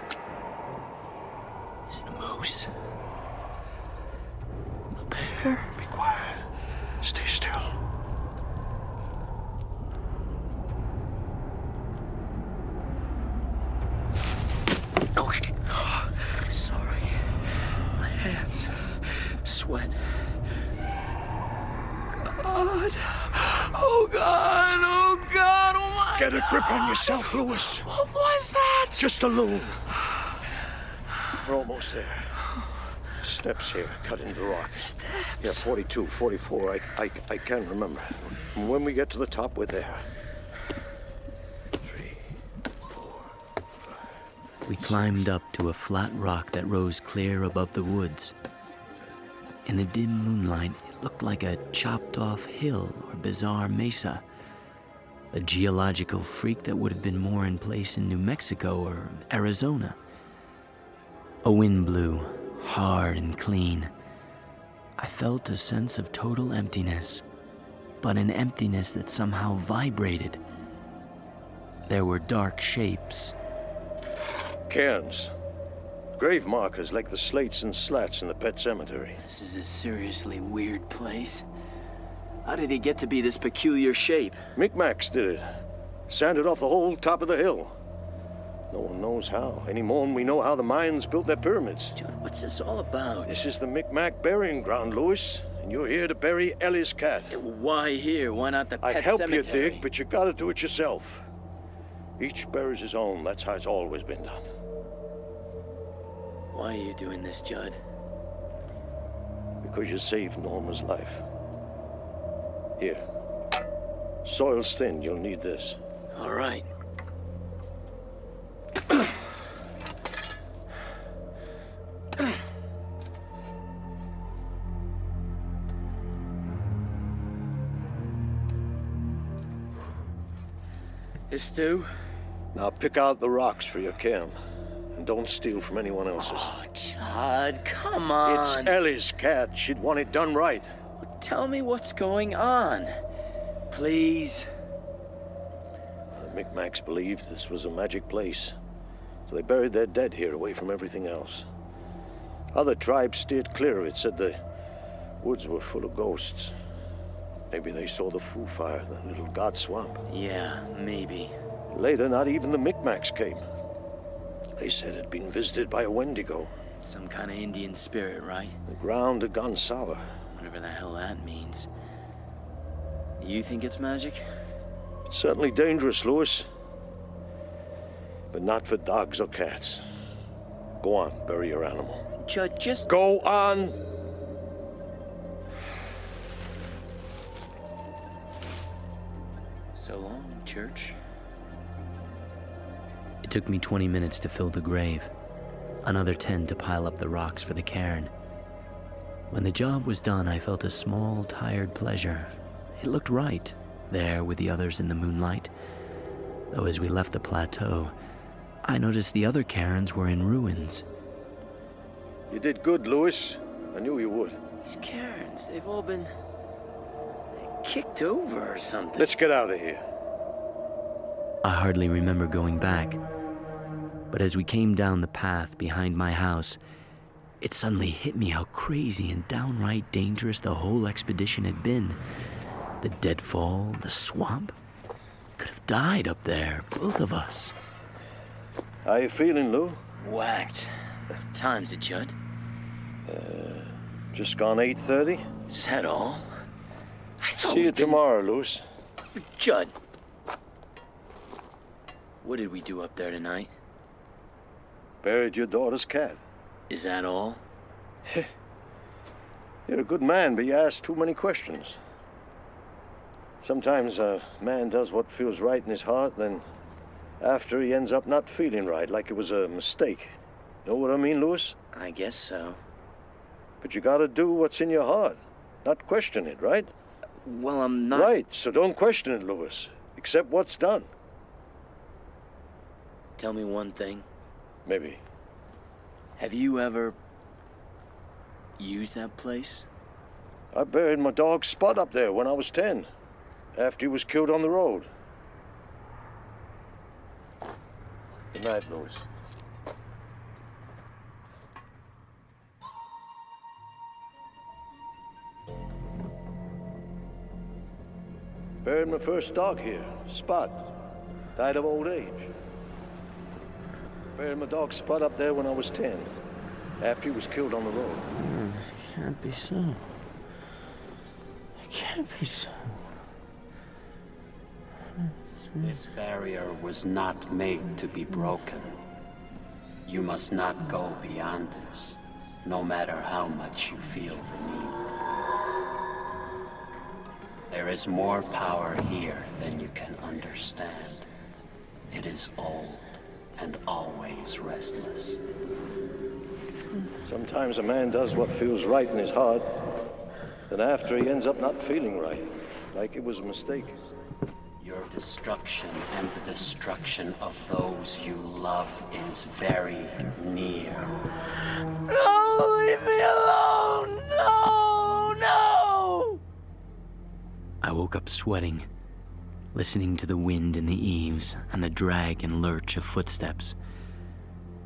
Is it a moose? A bear? Be quiet. Stay still. Okay. Sorry. My hands sweat. God. Oh, God. Oh, God. Oh, my Get a grip on yourself, Lewis. What was that? Just a loon. We're almost there. Steps here, cut into the rock. Steps? Yeah, 42, 44. I can't remember. When we get to the top, we're there. 3, 4, 5. We climbed up to a flat rock that rose clear above the woods. In the dim moonlight, it looked like a chopped-off hill or bizarre mesa. A geological freak that would have been more in place in New Mexico or Arizona. A wind blew, hard and clean. I felt a sense of total emptiness, but an emptiness that somehow vibrated. There were dark shapes. Cairns. Grave markers like the slates and slats in the Pet Sematary. This is a seriously weird place. How did he get to be this peculiar shape? Micmacs did it. Sanded off the whole top of the hill. No one knows how, any more than we know how the Mayans built their pyramids. Jud, what's this all about? This is the Micmac burying ground, Lewis. And you're here to bury Ellie's cat. Why here? Why not the Pet I'd help Cemetery? you dig, but you gotta do it yourself. Each buries his own. That's how it's always been done. Why are you doing this, Jud? Because you saved Norma's life. Here. Soil's thin. You'll need this. All right. This stew? Now pick out the rocks for your cairn. And don't steal from anyone else's. Oh, Jud, come on. It's Ellie's cat. She'd want it done right. Well, tell me what's going on. Please. The Micmacs believed this was a magic place. So they buried their dead here away from everything else. Other tribes steered clear of it, said the woods were full of ghosts. Maybe they saw the Foo Fire, the little god swamp. Yeah, maybe. Later, not even the Micmacs came. They said it had been visited by a Wendigo. Some kind of Indian spirit, right? The ground had gone sour. Whatever the hell that means. You think it's magic? It's certainly dangerous, Lewis. But not for dogs or cats. Go on, bury your animal. Jud, just... Go on! So long, Church. It took me 20 minutes to fill the grave, another 10 to pile up the rocks for the cairn. When the job was done, I felt a small, tired pleasure. It looked right, there with the others in the moonlight. Though as we left the plateau, I noticed the other cairns were in ruins. You did good, Lewis. I knew you would. These cairns, they've all been... kicked over or something. Let's get out of here. I hardly remember going back, but as we came down the path behind my house, it suddenly hit me how crazy and downright dangerous the whole expedition had been. The deadfall, the swamp. Could have died up there, both of us. How you feeling, Lou? Whacked. What time's it, Jud? Just gone 8:30? Is that all? I thought See you tomorrow, Lewis. Jud! What did we do up there tonight? Buried your daughter's cat. Is that all? You're a good man, but you ask too many questions. Sometimes a man does what feels right in his heart, then after he ends up not feeling right, like it was a mistake. Know what I mean, Lewis? I guess so. But you gotta do what's in your heart, not question it, right? Well, I'm not... Right, so don't question it, Lewis. Accept what's done. Tell me one thing. Maybe. Have you ever use that place? I buried my dog Spot up there when I was 10, after he was killed on the road. Good night, Louis. Buried my first dog here, Spot. Died of old age. Buried my dog Spot up there when I was 10, after he was killed on the road. It can't be so. It can't be so. This barrier was not made to be broken. You must not go beyond this, no matter how much you feel the need. There is more power here than you can understand. It is old and always restless. Sometimes a man does what feels right in his heart, then after he ends up not feeling right, like it was a mistake. Your destruction and the destruction of those you love is very near. No, leave me alone! No, no! I woke up sweating, listening to the wind in the eaves and the drag and lurch of footsteps.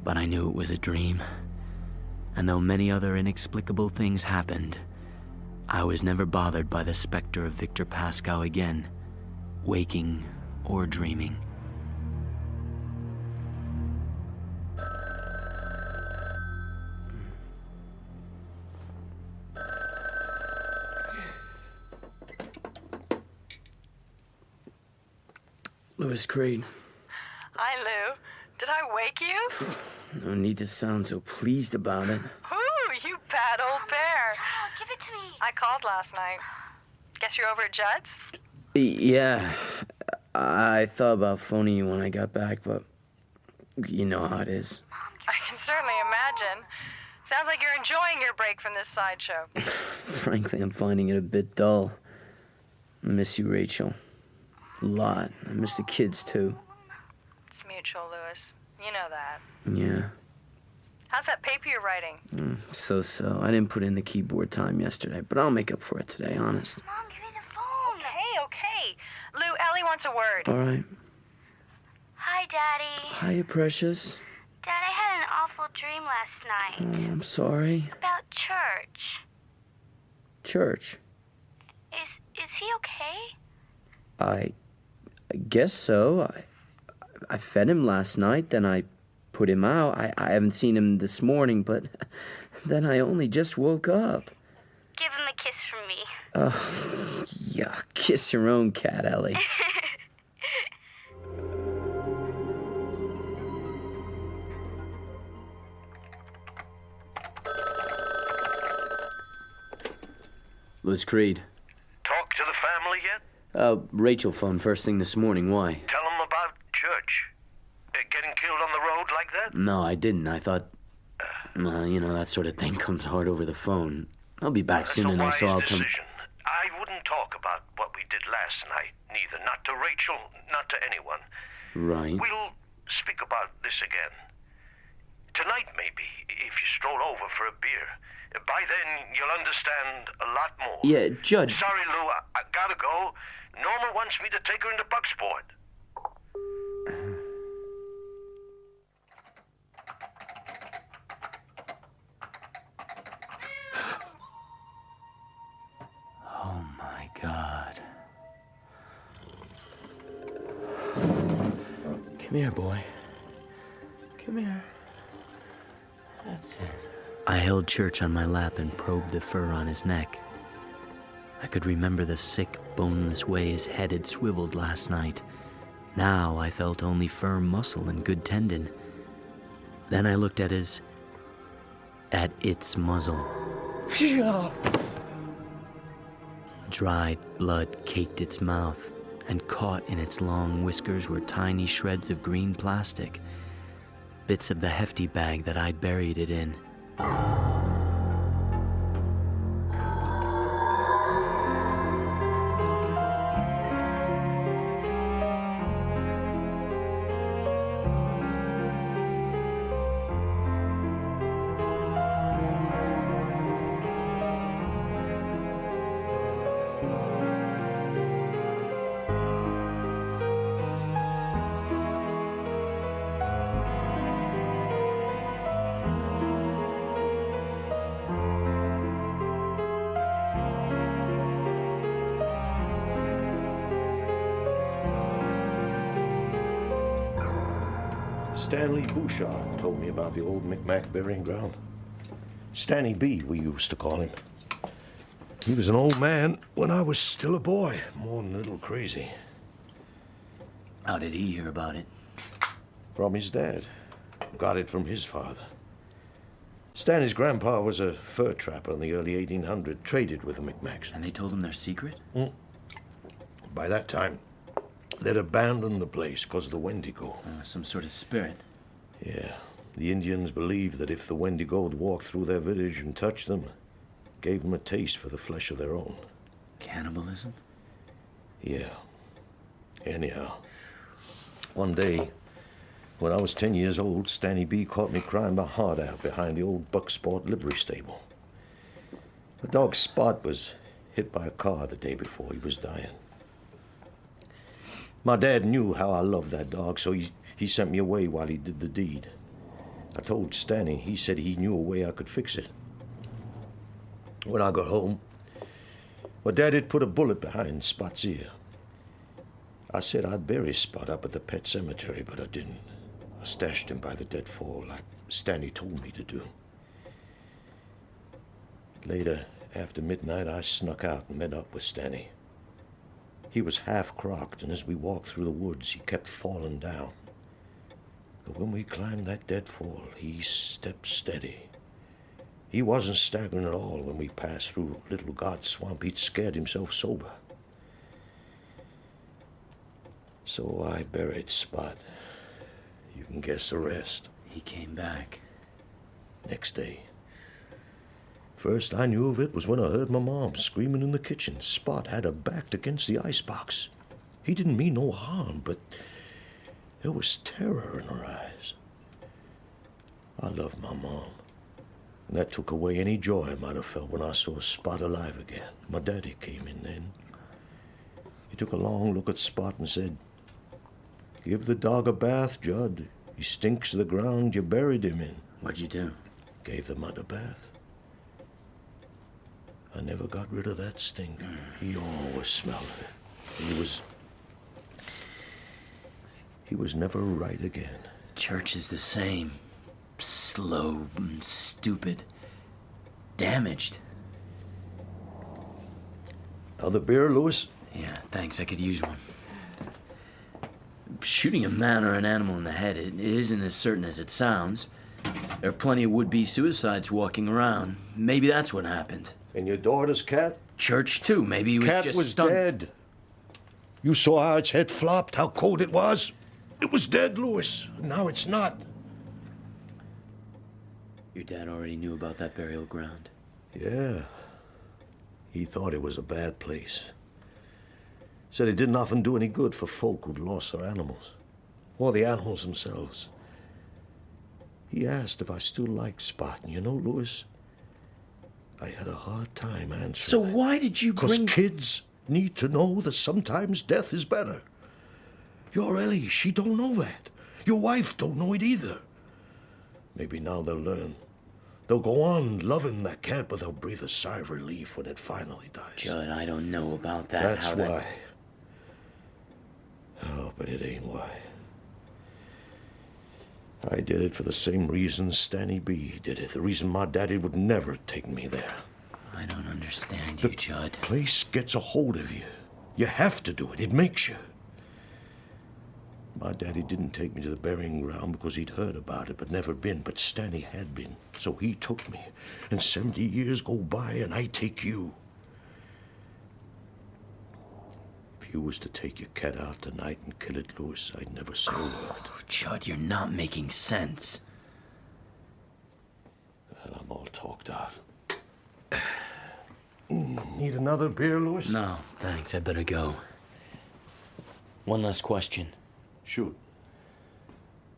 But I knew it was a dream. And though many other inexplicable things happened, I was never bothered by the specter of Victor Pasco again, waking or dreaming. Louis Creed. Hi, Lou. Did I wake you? No need to sound so pleased about it. Ooh, you bad old bear. Oh, give it to me. I called last night. Guess you're over at Jud's? Yeah, I thought about phoning you when I got back, but you know how it is. I can certainly imagine. Sounds like you're enjoying your break from this sideshow. Frankly, I'm finding it a bit dull. I miss you, Rachel. A lot. I miss the kids, too. It's mutual, Louis. You know that. Yeah. How's that paper you're writing? So. I didn't put in the keyboard time yesterday, but I'll make up for it today, honest. Mom, give me the phone. Okay. Lou, Ellie wants a word. All right. Hi, Daddy. Hiya, precious. Dad, I had an awful dream last night. Oh, I'm sorry. About church. Church? Is he okay? I guess so. I fed him last night, then I put him out. I haven't seen him this morning, but then I only just woke up. Give him a kiss from me. Oh, yuck. Kiss your own cat, Ellie. Louis Creed. Talk to the family yet? Rachel phoned first thing this morning. Why? Tell them about church. Getting killed on the road like that? No, I didn't. I thought, that sort of thing comes hard over the phone. I'll be back soon enough, so I'll come. I wouldn't talk about what we did last night, neither. Not to Rachel, not to anyone. Right. We'll speak about this again. Tonight, maybe, if you stroll over for a beer. By then, you'll understand a lot more. Yeah, Jud. Sorry, Lou, I gotta go. Norma wants me to take her into Bucksport. Oh, my God. Come here, boy. Come here. That's it. I held Church on my lap and probed the fur on his neck. I could remember the sick, boneless way his head had swiveled last night. Now I felt only firm muscle and good tendon. Then I looked at its muzzle. Dried blood caked its mouth, and caught in its long whiskers were tiny shreds of green plastic, bits of the hefty bag that I'd buried it in. Stanley Bouchard told me about the old Micmac burying ground. Stanny B, we used to call him. He was an old man when I was still a boy, more than a little crazy. How did he hear about it? From his dad. Got it from his father. Stanny's grandpa was a fur trapper in the early 1800s, traded with the Micmacs. And they told him their secret? By that time, they'd abandoned the place because of the Wendigo. Some sort of spirit. Yeah. The Indians believed that if the Wendigo would walk through their village and touch them, gave them a taste for the flesh of their own. Cannibalism? Yeah. Anyhow, one day, when I was 10 years old, Stanny B caught me crying my heart out behind the old Bucksport livery stable. The dog Spot was hit by a car the day before he was dying. My dad knew how I loved that dog, so he sent me away while he did the deed. I told Stanny. He said he knew a way I could fix it. When I got home, my dad had put a bullet behind Spot's ear. I said I'd bury Spot up at the Pet Sematary, but I didn't. I stashed him by the deadfall like Stanny told me to do. Later, after midnight, I snuck out and met up with Stanny. He was half-crocked, and as we walked through the woods, he kept falling down. But when we climbed that deadfall, he stepped steady. He wasn't staggering at all when we passed through Little God Swamp. He'd scared himself sober. So I buried Spot. You can guess the rest. He came back. Next day. First I knew of it was when I heard my mom screaming in the kitchen. Spot had her backed against the icebox. He didn't mean no harm, but there was terror in her eyes. I loved my mom, and that took away any joy I might have felt when I saw Spot alive again. My daddy came in then. He took a long look at Spot and said, "Give the dog a bath, Jud. He stinks of the ground you buried him in." What'd you do? Gave the mud a bath. I never got rid of that stink. He always smelled it. He was never right again. Church is the same. Slow and stupid. Damaged. Another beer, Louis? Yeah, thanks. I could use one. Shooting a man or an animal in the head, it isn't as certain as it sounds. There are plenty of would-be suicides walking around. Maybe that's what happened. And your daughter's cat? Church, too. Maybe he was Cat just was stunned. dead. You saw how its head flopped, how cold it was? It was dead, Louis. Now it's not. Your dad already knew about that burial ground? Yeah. He thought it was a bad place. Said it didn't often do any good for folk who'd lost their animals. Or the animals themselves. He asked if I still liked Spot, and you know, Louis, I had a hard time answering. So why did you bring... 'Cause kids need to know that sometimes death is better. Your Ellie, she don't know that. Your wife don't know it either. Maybe now they'll learn. They'll go on loving that cat, but they'll breathe a sigh of relief when it finally dies. Judd, I don't know about that. That's why. Oh, but it ain't why. I did it for the same reason Stanny B did it. The reason my daddy would never take me there. I don't understand you, Judd. The place gets a hold of you. You have to do it. It makes you. My daddy didn't take me to the burying ground because he'd heard about it but never been. But Stanny had been. So he took me. And 70 years go by and I take you. If you was to take your cat out tonight and kill it, Louis, I'd never say a word. Judd, you're not making sense. Well, I'm all talked out. Need another beer, Louis? No, thanks. I better go. One last question. Shoot.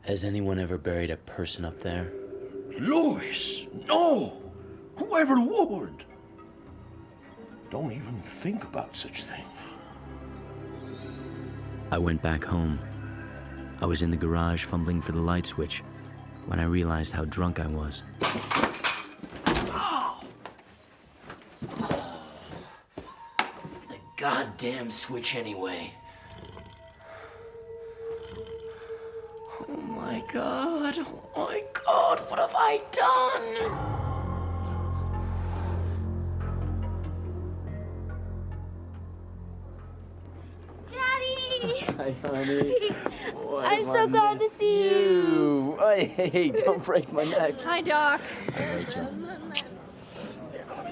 Has anyone ever buried a person up there? Louis! No! Whoever would? Don't even think about such thing. I went back home. I was in the garage fumbling for the light switch when I realized how drunk I was. The goddamn switch anyway. Oh my God. Oh my God, what have I done? Daddy! Hi, honey. Boy, I'm so glad to see you. Hey, don't break my neck. Hi, Doc. Hi, Rachel.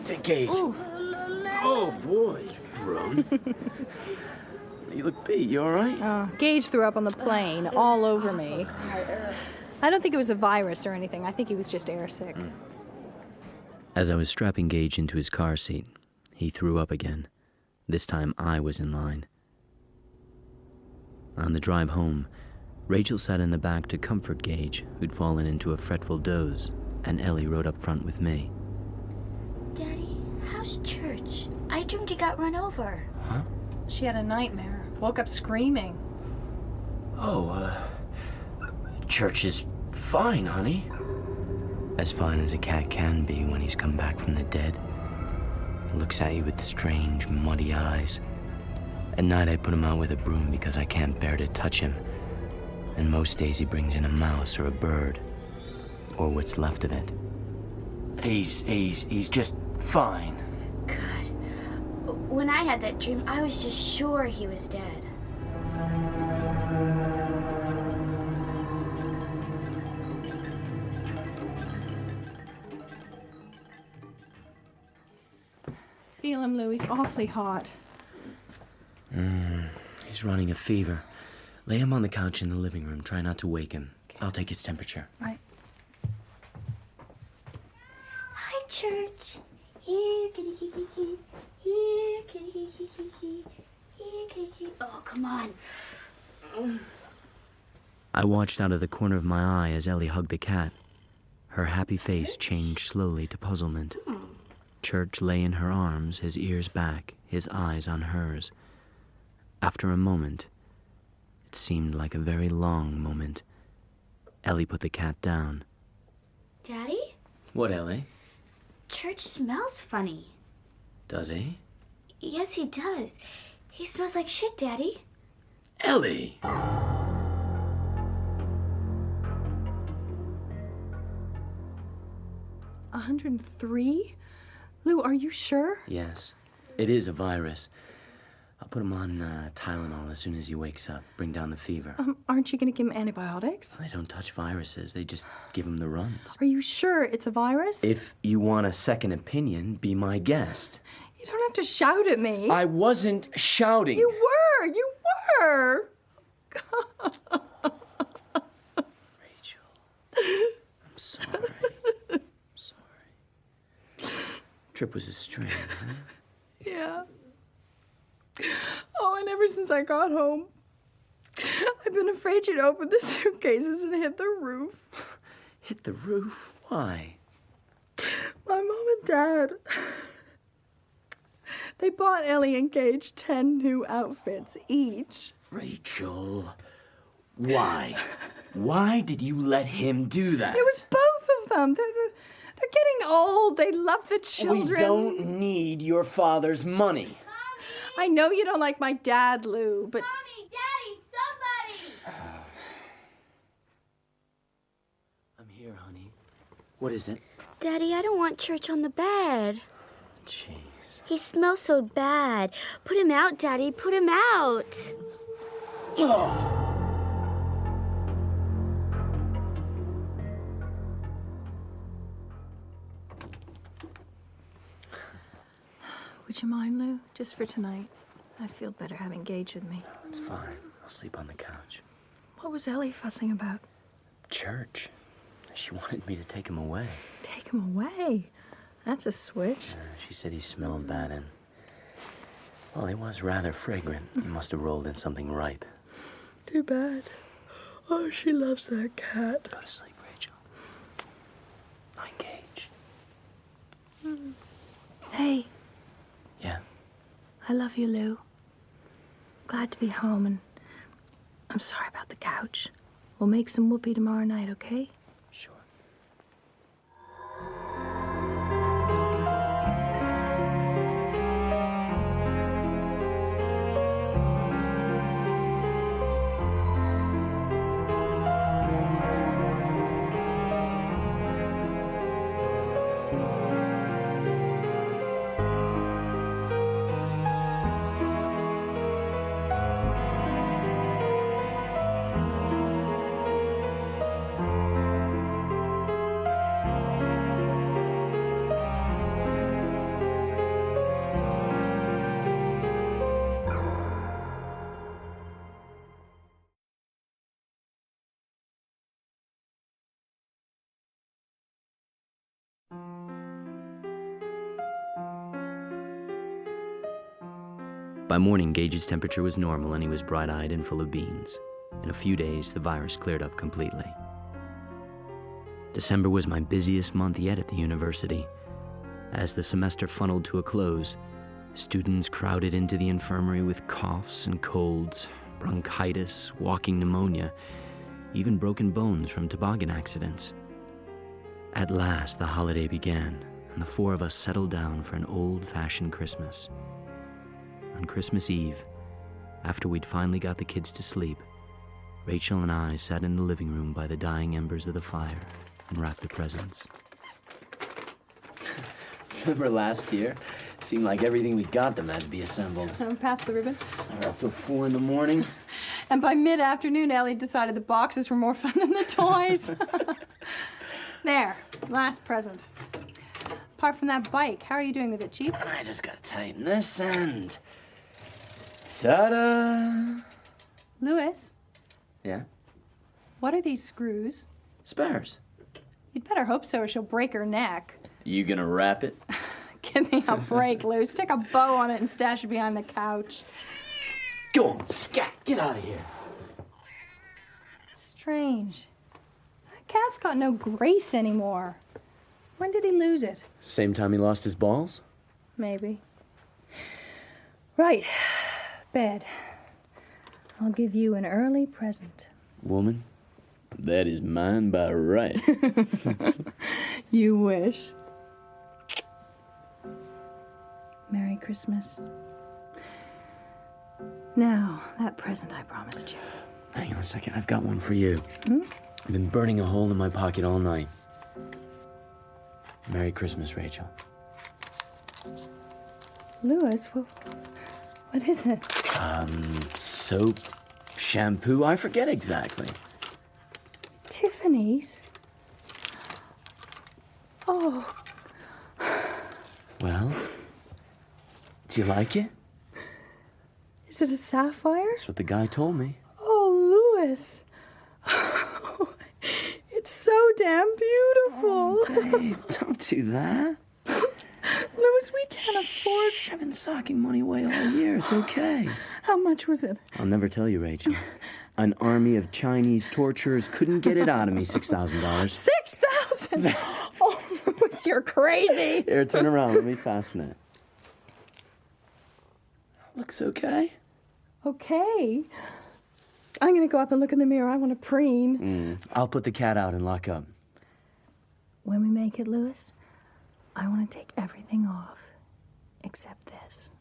Take Gage. Oh, boy, you've grown. You look beat. You all right? Gage threw up on the plane all over me. I don't think it was a virus or anything. I think he was just airsick. As I was strapping Gage into his car seat, he threw up again. This time I was in line. On the drive home, Rachel sat in the back to comfort Gage, who'd fallen into a fretful doze, and Ellie rode up front with me. Daddy, how's church? I dreamed you got run over. Huh? She had a nightmare. Woke up screaming. Church is fine, honey. As fine as a cat can be when he's come back from the dead. Looks at you with strange, muddy eyes. At night I put him out with a broom because I can't bear to touch him. And most days he brings in a mouse or a bird. Or what's left of it. He's just fine. Good. When I had that dream, I was just sure he was dead. Feel him, Lou. He's awfully hot. He's running a fever. Lay him on the couch in the living room. Try not to wake him. I'll take his temperature. Right. Hi, church. Here, kitty, kitty, kitty. Here, kitty, kitty, kitty, kitty. Here, kitty, kitty. Oh, come on. I watched out of the corner of my eye as Ellie hugged the cat. Her happy face changed slowly to puzzlement. Church lay in her arms, his ears back, his eyes on hers. After a moment, it seemed like a very long moment, Ellie put the cat down. Daddy? What, Ellie? Church smells funny. Does he? Yes, he does. He smells like shit, Daddy. Ellie! 103? Lou, are you sure? Yes, it is a virus. I'll put him on Tylenol as soon as he wakes up. Bring down the fever. Aren't you going to give him antibiotics? I don't touch viruses. They just give him the runs. Are you sure it's a virus? If you want a second opinion, be my guest. You don't have to shout at me. I wasn't shouting. You were! You were! Rachel, I'm sorry. I'm sorry. Trip was a strain, huh? Yeah. Oh, and ever since I got home, I've been afraid you'd open the suitcases and hit the roof. Hit the roof? Why? My mom and dad, they bought Ellie and Gage 10 new outfits each. Rachel, why? Why did you let him do that? It was both of them. They're getting old. They love the children. We don't need your father's money. I know you don't like my dad, Lou, but... Mommy, Daddy, somebody! I'm here, honey. What is it? Daddy, I don't want Church on the bed. Jeez. He smells so bad. Put him out, Daddy. Put him out. Oh. Would you mind, Lou? Just for tonight. I feel better having Gage with me. It's fine. I'll sleep on the couch. What was Ellie fussing about? Church. She wanted me to take him away. Take him away? That's a switch. She said he smelled bad and... well, he was rather fragrant. He must have rolled in something ripe. Too bad. Oh, she loves that cat. Go to sleep, Rachel. Night, Gage. Hey. Yeah? I love you, Lou. Glad to be home, and I'm sorry about the couch. We'll make some whoopee tomorrow night, okay? Sure. By morning, Gage's temperature was normal and he was bright-eyed and full of beans. In a few days, the virus cleared up completely. December was my busiest month yet at the university. As the semester funneled to a close, students crowded into the infirmary with coughs and colds, bronchitis, walking pneumonia, even broken bones from toboggan accidents. At last, the holiday began, and the four of us settled down for an old-fashioned Christmas. On Christmas Eve, after we'd finally got the kids to sleep, Rachel and I sat in the living room by the dying embers of the fire and wrapped the presents. Remember last year? Seemed like everything we got them had to be assembled. Pass the ribbon. I were up till 4 in the morning. And by mid-afternoon, Ellie decided the boxes were more fun than the toys. There, last present. Apart from that bike, how are you doing with it, Chief? I just gotta tighten this end. Ta-da! Louis, Yeah? what are these screws? Spares. You'd better hope so or she'll break her neck. You gonna wrap it? Give me a break, Lou. Stick a bow on it and stash it behind the couch. Go on, scat! Get out of here! Strange. That cat's got no grace anymore. When did he lose it? Same time he lost his balls? Maybe. Right. Bed. I'll give you an early present. Woman, that is mine by right. You wish. Merry Christmas. Now, that present I promised you. Hang on a second, I've got one for you. Hmm? I've been burning a hole in my pocket all night. Merry Christmas, Rachel. Louis, what is it? Soap, shampoo, I forget exactly. Tiffany's? Oh. Well, do you like it? Is it a sapphire? That's what the guy told me. Oh, Louis. Oh, it's so damn beautiful. Oh, babe, don't do that. Louis, we can't afford... I've been socking money away all year. It's okay. How much was it? I'll never tell you, Rachel. An army of Chinese torturers couldn't get it out of me. $6,000. $6,000? Oh, Louis, you're crazy. Here, turn around. Let me fasten it. Looks okay. Okay. I'm going to go up and look in the mirror. I want to preen. I'll put the cat out and lock up. When we make it, Louis, I want to take everything off except this.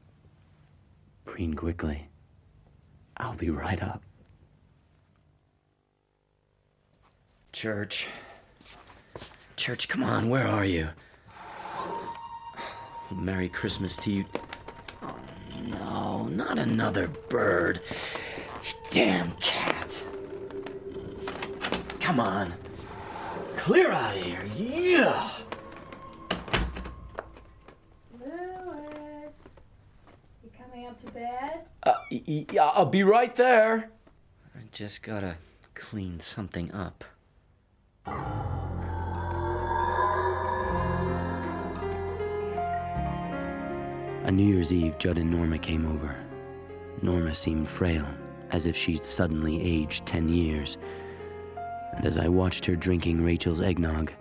Preen quickly. I'll be right up. Church. Church, come on, where are you? Merry Christmas to you. Oh, no, not another bird. You damn cat. Come on. Clear out of here. Yeah. Louis, you coming up to bed? Yeah, I'll be right there. I just gotta clean something up. On New Year's Eve, Jud and Norma came over. Norma seemed frail, as if she'd suddenly aged 10 years. And as I watched her drinking Rachel's eggnog,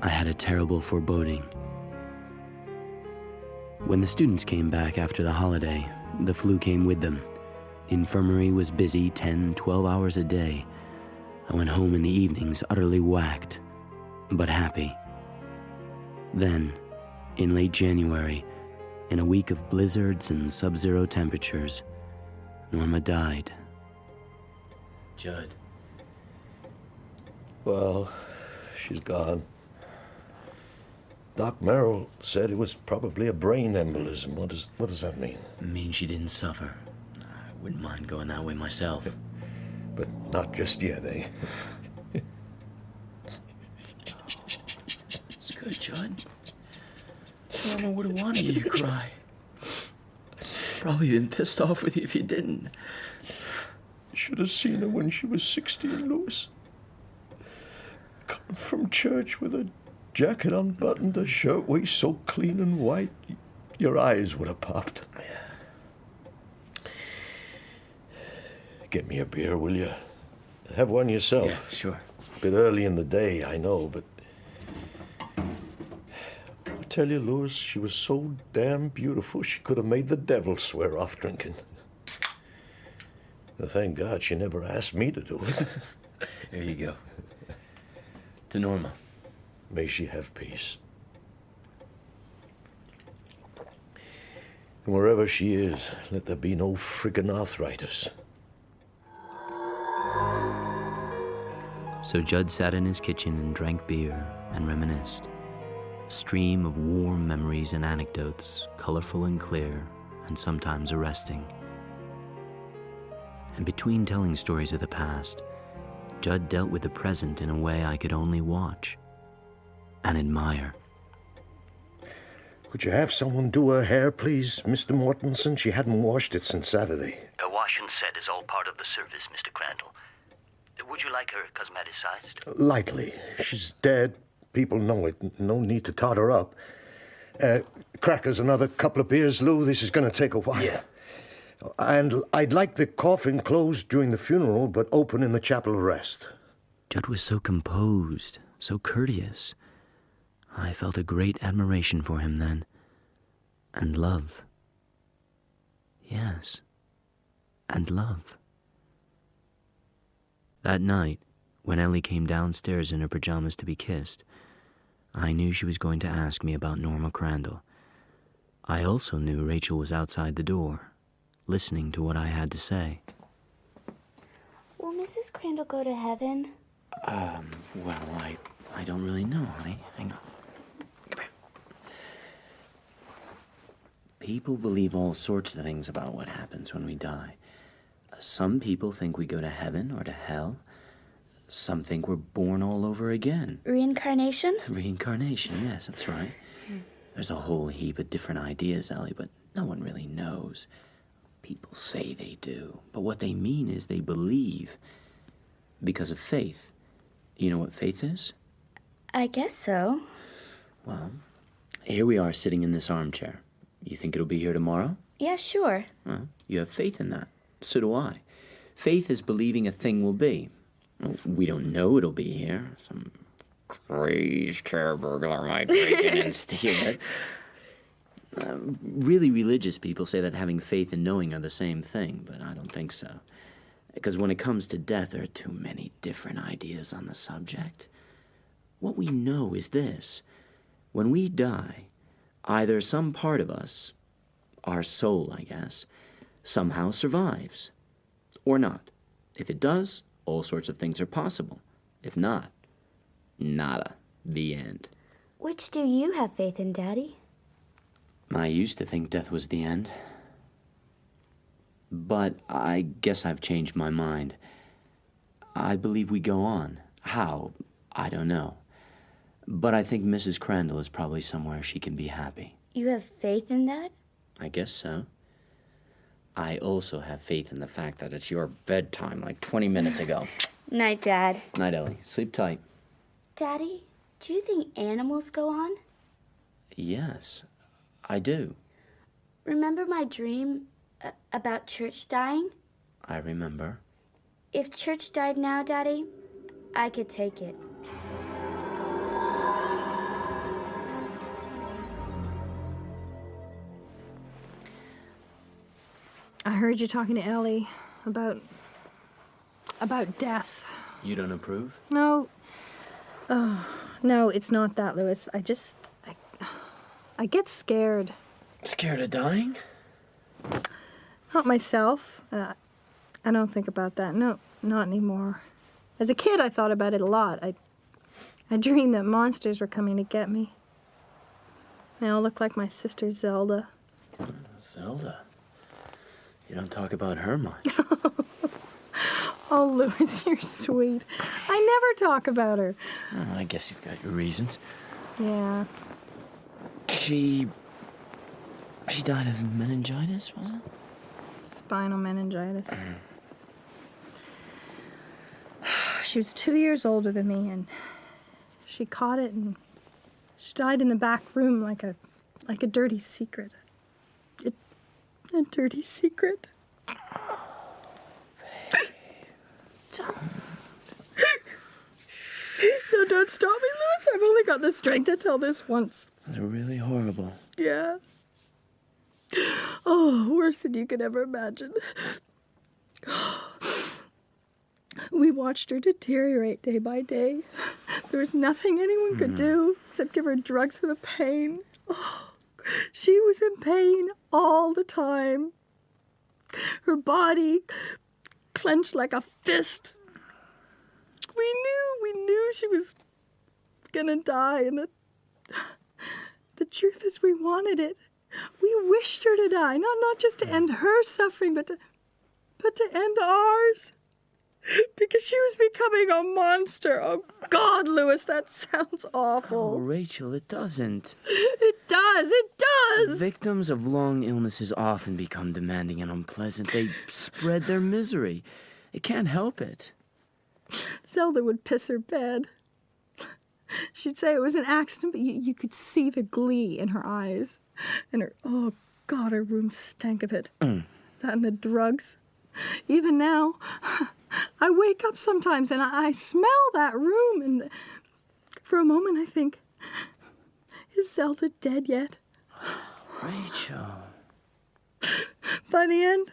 I had a terrible foreboding. When the students came back after the holiday, the flu came with them. The infirmary was busy 10, 12 hours a day. I went home in the evenings utterly whacked, but happy. Then, in late January, in a week of blizzards and sub-zero temperatures, Norma died. Jud. Well, she's gone. Doc Merrill said it was probably a brain embolism. What does that mean? It means she didn't suffer. I wouldn't mind going that way myself. But not just yet, eh? It's good, Jud. Norma would have wanted you to cry. Probably been pissed off with you if you didn't. You should have seen her when she was 16, Louis. Coming from church with a jacket unbuttoned, a shirt waist so clean and white, your eyes would have popped. Get me a beer, will you? Have one yourself. Yeah, sure. A bit early in the day, I know, but... I tell you, Louis, she was so damn beautiful, she could have made the devil swear off drinking. Well, thank God she never asked me to do it. There you go. To Norma. May she have peace. And wherever she is, let there be no friggin' arthritis. So Jud sat in his kitchen and drank beer and reminisced. A stream of warm memories and anecdotes, colorful and clear, and sometimes arresting. And between telling stories of the past, Jud dealt with the present in a way I could only watch and admire. Could you have someone do her hair, please, Mr. Mortensen? She hadn't washed it since Saturday. A wash and set is all part of the service, Mr. Crandall. Would you like her cosmeticized? Lightly. She's dead. People know it. No need to tot her up. Crackers, another couple of beers, Lou. This is going to take a while. Yeah. And I'd like the coffin closed during the funeral, but open in the chapel of rest. Jud was so composed, so courteous. I felt a great admiration for him then. And love. Yes. And love. That night, when Ellie came downstairs in her pajamas to be kissed, I knew she was going to ask me about Norma Crandall. I also knew Rachel was outside the door, listening to what I had to say. Will Mrs. Crandall go to heaven? Well, I don't really know, honey. Hang on. Come here. People believe all sorts of things about what happens when we die. Some people think we go to heaven or to hell. Some think we're born all over again. Reincarnation? Reincarnation, yes, that's right. There's a whole heap of different ideas, Ellie, but no one really knows. People say they do, but what they mean is they believe because of faith. You know what faith is? I guess so. Well, here we are sitting in this armchair. You think it'll be here tomorrow? Yeah, sure. Well, you have faith in that. So do I. Faith is believing a thing will be. Well, we don't know it'll be here. Some crazed chair burglar might break in and steal it. Really religious people say that having faith and knowing are the same thing, but I don't think so. Because when it comes to death, there are too many different ideas on the subject. What we know is this. When we die, either some part of us, our soul, I guess, somehow survives. Or not. If it does, all sorts of things are possible. If not, nada. The end. Which do you have faith in, Daddy? I used to think death was the end. But I guess I've changed my mind. I believe we go on. How? I don't know. But I think Mrs. Crandall is probably somewhere she can be happy. You have faith in that? I guess so. I also have faith in the fact that it's your bedtime like 20 minutes ago. Night, Dad. Night, Ellie. Sleep tight. Daddy, do you think animals go on? Yes, I do. Remember my dream about Church dying? I remember. If Church died now, Daddy, I could take it. I heard you talking to Ellie about death. You don't approve? No. No, it's not that, Louis. I get scared. Scared of dying? Not myself. I don't think about that. No, not anymore. As a kid, I thought about it a lot. I dreamed that monsters were coming to get me. They all look like my sister Zelda. Zelda? You don't talk about her much. Oh, Louis, you're sweet. I never talk about her. Oh, I guess you've got your reasons. Yeah. She died of meningitis, was it? Spinal meningitis. She was 2 years older than me, and she caught it, and she died in the back room like a dirty secret. A dirty secret. No, don't stop me, Louis. I've only got the strength to tell this once. They're really horrible. Yeah. Oh, worse than you could ever imagine. We watched her deteriorate day by day. There was nothing anyone could do except give her drugs for the pain. Oh, she was in pain all the time. Her body clenched like a fist. We knew she was gonna die, and the truth is we wanted it. We wished her to die, not just to end her suffering, but to end ours. Because she was becoming a monster. Oh, God, Louis, that sounds awful. Oh, Rachel, it doesn't. It does. Victims of long illnesses often become demanding and unpleasant. They spread their misery. They can't help it. Zelda would piss her bed. She'd say it was an accident, but you could see the glee in her eyes. And oh, God, her room stank of it. That and the drugs. Even now, I wake up sometimes and I smell that room, and for a moment I think, is Zelda dead yet? Rachel. By the end,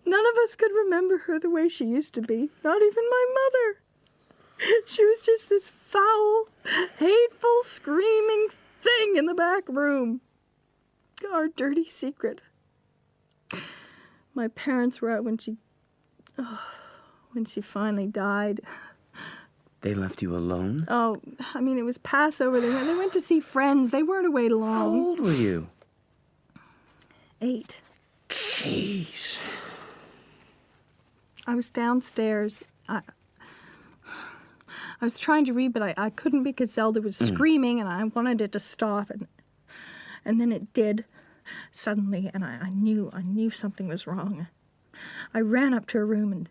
none of us could remember her the way she used to be, not even my mother. She was just this foul, hateful, screaming thing in the back room. Our dirty secret. My parents were out when she finally died. They left you alone? Oh, I mean, it was Passover. They went to see friends. They weren't away long. How old were you? 8. Jeez. I was downstairs. I was trying to read, but I couldn't because Zelda was screaming, and I wanted it to stop, and then it did suddenly, and I knew something was wrong. I ran up to her room, and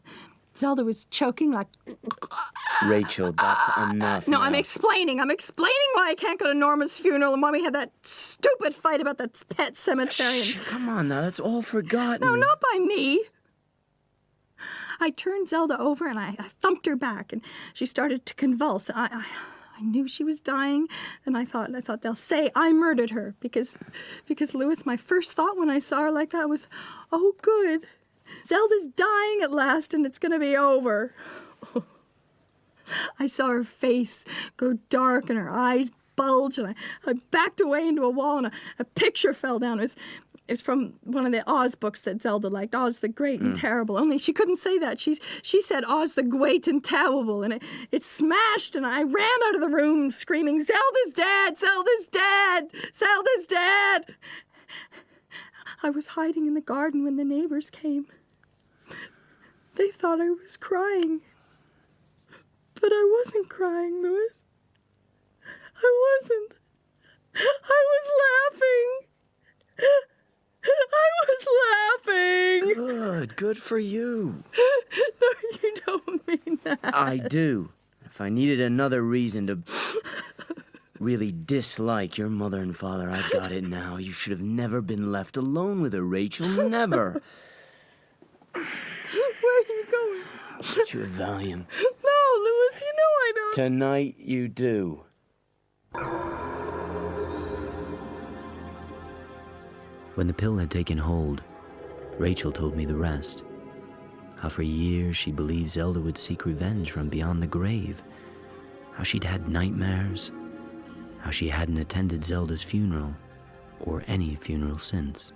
Zelda was choking like... Rachel, that's enough. No, now. I'm explaining why I can't go to Norma's funeral and why we had that stupid fight about that Pet Sematary. Shh, come on now, that's all forgotten. No, not by me. I turned Zelda over and I thumped her back, and she started to convulse. I knew she was dying, and I thought they'll say I murdered her because Louis, my first thought when I saw her like that was, oh good, Zelda's dying at last and it's gonna be over. I saw her face go dark and her eyes bulge, and I backed away into a wall, and a picture fell down. It was from one of the Oz books that Zelda liked, Oz the Great and Terrible. Only she couldn't say that. She said Oz the Great and Terrible, and it smashed, and I ran out of the room screaming, Zelda's dead! Zelda's dead! Zelda's dead! I was hiding in the garden when the neighbors came. They thought I was crying. But I wasn't crying, Louis. I wasn't. I was laughing. Good for you. No, you don't mean that. I do. If I needed another reason to really dislike your mother and father, I've got it now. You should have never been left alone with her, Rachel. Never. Where are you going? I'll get you a Valium. No, Louis, you know I don't. Tonight you do. When the pill had taken hold, Rachel told me the rest. How for years she believed Zelda would seek revenge from beyond the grave. How she'd had nightmares. How she hadn't attended Zelda's funeral, or any funeral since.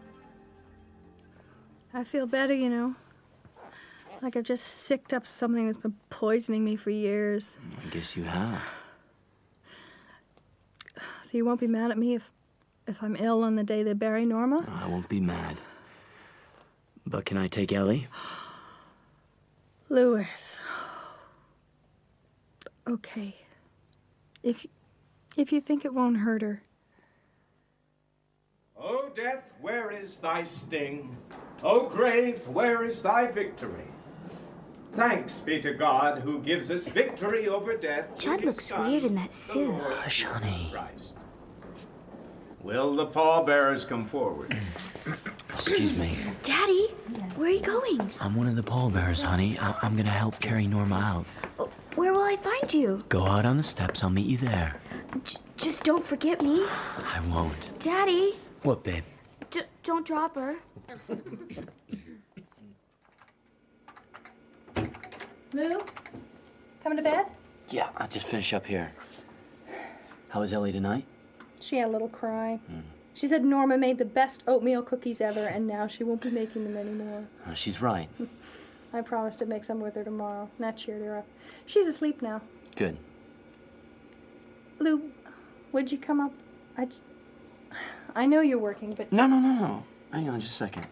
I feel better, you know. Like I've just sicked up something that's been poisoning me for years. I guess you have. So you won't be mad at me if I'm ill on the day they bury Norma? I won't be mad. But can I take Ellie? Louis. Okay. If you think it won't hurt her. O death, where is thy sting? O grave, where is thy victory? Thanks be to God who gives us victory over death. Jud looks weird in that suit. Hush, honey. Will the pallbearers come forward? Excuse me. Daddy, where are you going? I'm one of the pallbearers, honey. I'm gonna help carry Norma out. Where will I find you? Go out on the steps. I'll meet you there. Just don't forget me. I won't. Daddy. What, babe? Don't drop her. Lou, coming to bed? Yeah, I'll just finish up here. How was Ellie tonight? She had a little cry. She said Norma made the best oatmeal cookies ever, and now she won't be making them anymore. She's right. I promised to make some with her tomorrow, and that cheered her up. She's asleep now. Good. Lou, would you come up? I know you're working, but... No. Hang on just a second.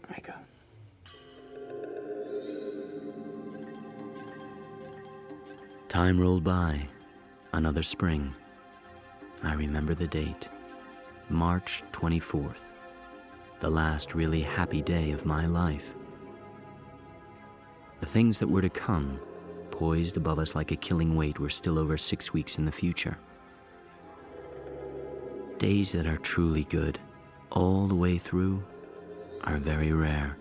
There you go. Time rolled by. Another spring. I remember the date. March 24th. The last really happy day of my life. The things that were to come, poised above us like a killing weight, were still over 6 weeks in the future. Days that are truly good, all the way through, are very rare.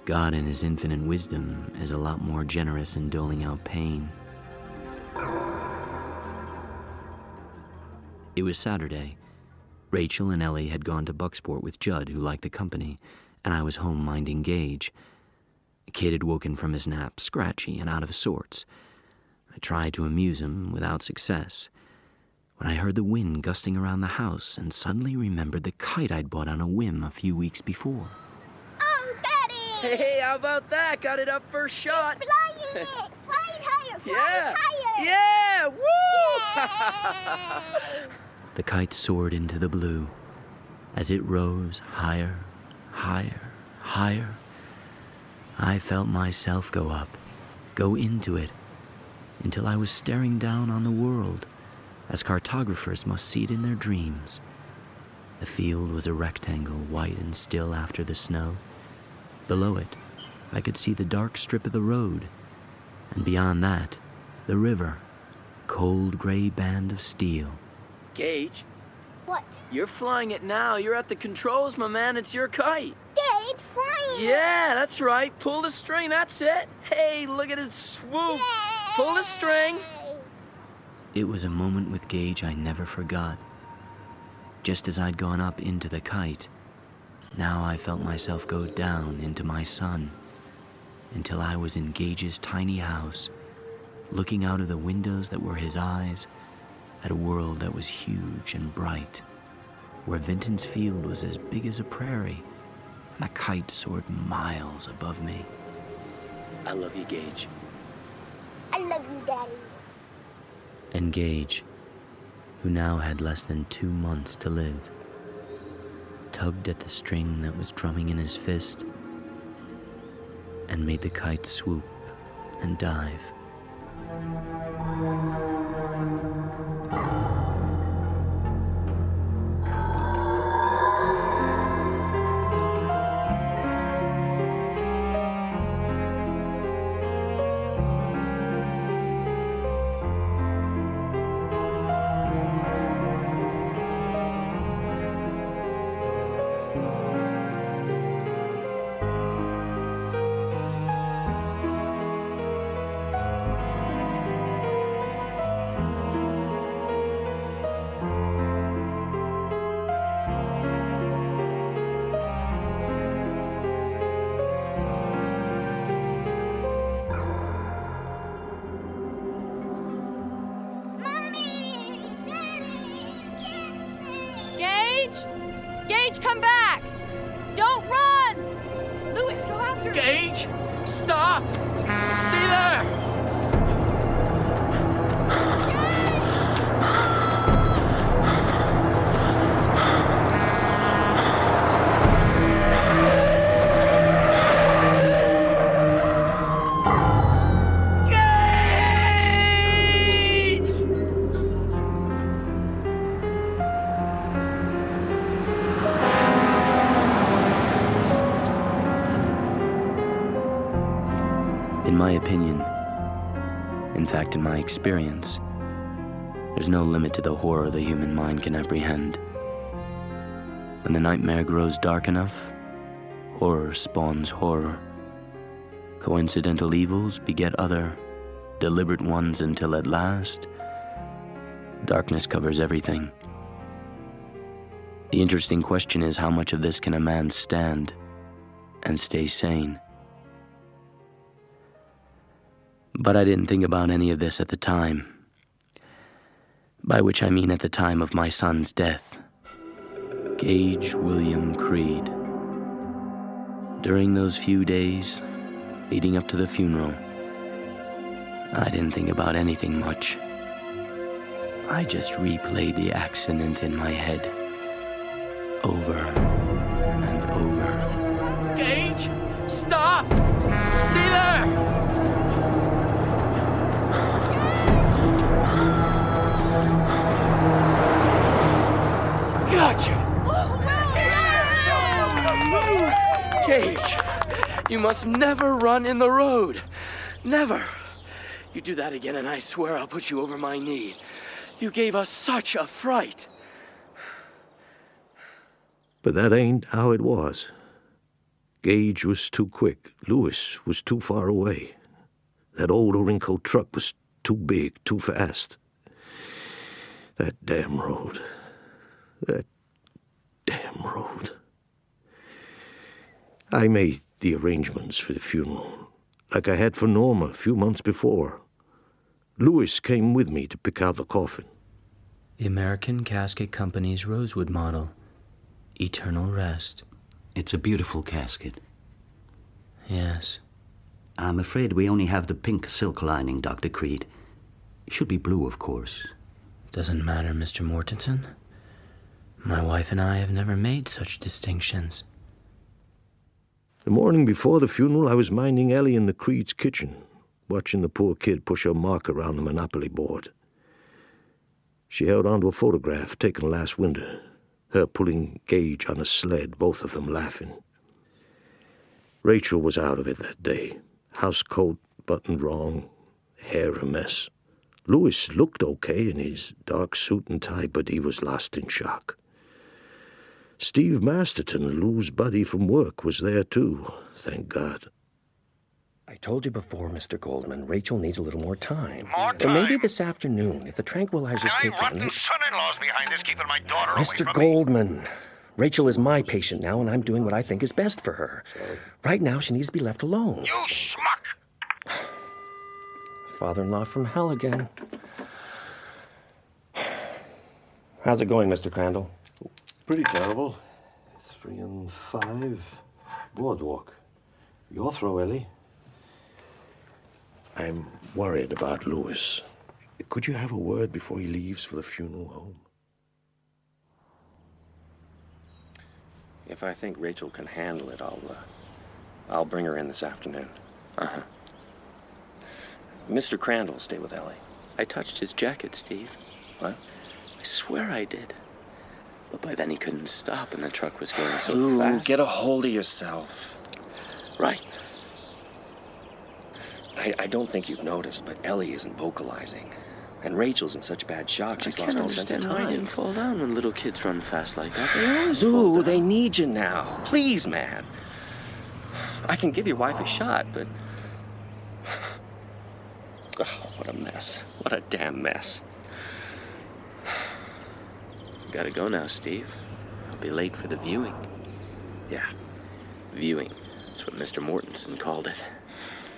God in his infinite wisdom is a lot more generous in doling out pain. It was Saturday. Rachel and Ellie had gone to Bucksport with Jud, who liked the company, and I was home minding Gage. The kid had woken from his nap, scratchy and out of sorts. I tried to amuse him without success, when I heard the wind gusting around the house and suddenly remembered the kite I'd bought on a whim a few weeks before. Oh, Daddy! Hey, how about that? Got it up first shot. Flying it! Flying higher! Yeah! Higher! Yeah! Woo! The kite soared into the blue. As it rose higher, higher, higher, I felt myself go up, go into it, until I was staring down on the world, as cartographers must see it in their dreams. The field was a rectangle, white and still after the snow. Below it, I could see the dark strip of the road, and beyond that, the river, cold gray band of steel. Gage, What? you're flying it now. You're at the controls, my man. It's your kite. Dad, flying! Yeah, that's right. Pull the string. That's it. Hey, look at it swoop. Yay! Pull the string. It was a moment with Gage I never forgot. Just as I'd gone up into the kite, now I felt myself go down into my son, until I was in Gage's tiny house, looking out of the windows that were his eyes at a world that was huge and bright, where Vinton's field was as big as a prairie, and a kite soared miles above me. I love you, Gage. I love you, Daddy. And Gage, who now had less than 2 months to live, tugged at the string that was drumming in his fist and made the kite swoop and dive. Gage, come back! Don't run! Louis, go after him! Gage, stop! Stay there! In my opinion, in fact, in my experience, there's no limit to the horror the human mind can apprehend. When the nightmare grows dark enough, horror spawns horror. Coincidental evils beget other, deliberate ones until at last, darkness covers everything. The interesting question is, how much of this can a man stand and stay sane? But I didn't think about any of this at the time. By which I mean at the time of my son's death. Gage William Creed. During those few days leading up to the funeral, I didn't think about anything much. I just replayed the accident in my head, over and over. Gage! Stop! Stay there! Gotcha! Gage, you must never run in the road. Never. You do that again and I swear I'll put you over my knee. You gave us such a fright. But that ain't how it was. Gage was too quick. Lewis was too far away. That old Orinco truck was too big, too fast. That damn road. That damn road. I made the arrangements for the funeral, like I had for Norma a few months before. Lewis came with me to pick out the coffin. The American Casket Company's rosewood model. Eternal rest. It's a beautiful casket. Yes. I'm afraid we only have the pink silk lining, Dr. Creed. It should be blue, of course. Doesn't matter, Mr. Mortensen. My wife and I have never made such distinctions. The morning before the funeral, I was minding Ellie in the Creed's kitchen, watching the poor kid push her mark around the Monopoly board. She held onto a photograph taken last winter, her pulling Gage on a sled, both of them laughing. Rachel was out of it that day. Housecoat buttoned wrong, hair a mess. Lewis looked okay in his dark suit and tie, but he was lost in shock. Steve Masterton, Lou's buddy from work, was there too, thank God. I told you before, Mr. Goldman, Rachel needs a little more time. More Or maybe time? this afternoon, if the tranquilizers kick My rotten in. son-in-law's behind this, keeping my daughter away Mr. from Goldman, Rachel is my patient now, and I'm doing what I think is best for her. Right now, she needs to be left alone. me. You schmuck! Father-in-law from hell again. How's it going, Mr. Crandall? Pretty terrible. 3 and 5. Boardwalk. Your throw, Ellie. I'm worried about Lewis. Could you have a word before he leaves for the funeral home? If I think Rachel can handle it, I'll bring her in this afternoon. Uh-huh. Mr. Crandall will stay with Ellie. I touched his jacket, Steve. What? I swear I did. But by then he couldn't stop and the truck was going so Ooh, fast. get a hold of yourself. Right. I don't think you've noticed, but Ellie isn't vocalizing. And Rachel's in such bad shock, she's I lost can't all sense of understand why I time. didn't fall down when little kids run fast like that. They always fall Lou, down. they need you now. Please, man. I can give your wife a shot, but... Oh, what a mess. What a damn mess. Gotta go now, Steve. I'll be late for the viewing. Yeah. Viewing. That's what Mr. Mortensen called it.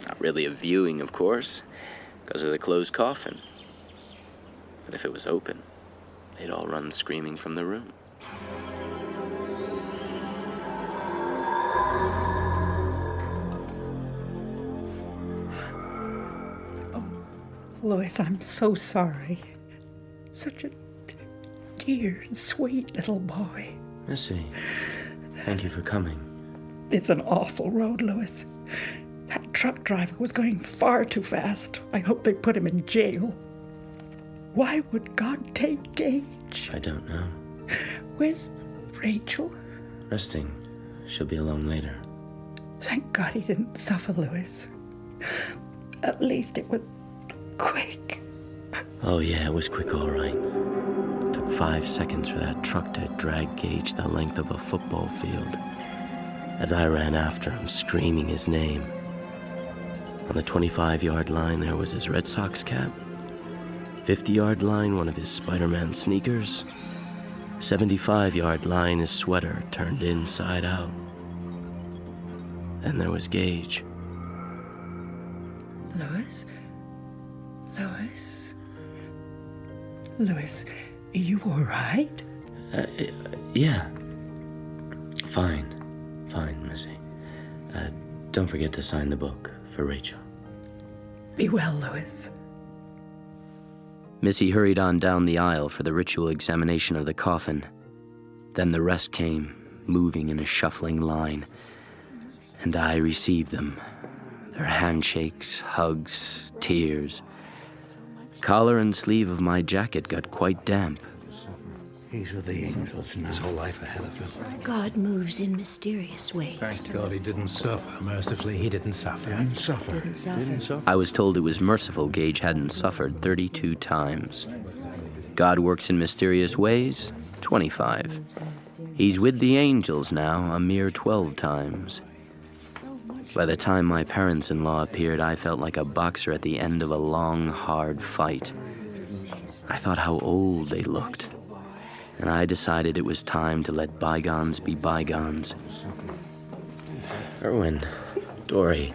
Not really a viewing, of course, because of the closed coffin. But if it was open, they'd all run screaming from the room. Louis, I'm so sorry. Such a dear, sweet little boy. Missy, thank you for coming. It's an awful road, Louis. That truck driver was going far too fast. I hope they put him in jail. Why would God take Gage? I don't know. Where's Rachel? Resting. She'll be alone later. Thank God he didn't suffer, Louis. At least it was quick. Oh, yeah, it was quick, all right. Took 5 seconds for that truck to drag Gage the length of a football field. As I ran after him, screaming his name. On the 25-yard line, there was his Red Sox cap. 50-yard line, one of his Spider-Man sneakers. 75-yard line, his sweater turned inside out. Then there was Gage. Louis? Louis, are you all right? Yeah. Fine, Missy. Don't forget to sign the book for Rachel. Be well, Louis. Missy hurried on down the aisle for the ritual examination of the coffin. Then the rest came, moving in a shuffling line. And I received them. Their handshakes, hugs, tears. Collar and sleeve of my jacket got quite damp. He's with the angels now. His whole life ahead of him. God moves in mysterious ways. Thank God he didn't suffer. Mercifully, he didn't suffer. Didn't suffer. I was told it was merciful Gage hadn't suffered 32 times. God works in mysterious ways, 25. He's with the angels now, a mere 12 times. By the time my parents-in-law appeared, I felt like a boxer at the end of a long, hard fight. I thought how old they looked, and I decided it was time to let bygones be bygones. Erwin, Dory,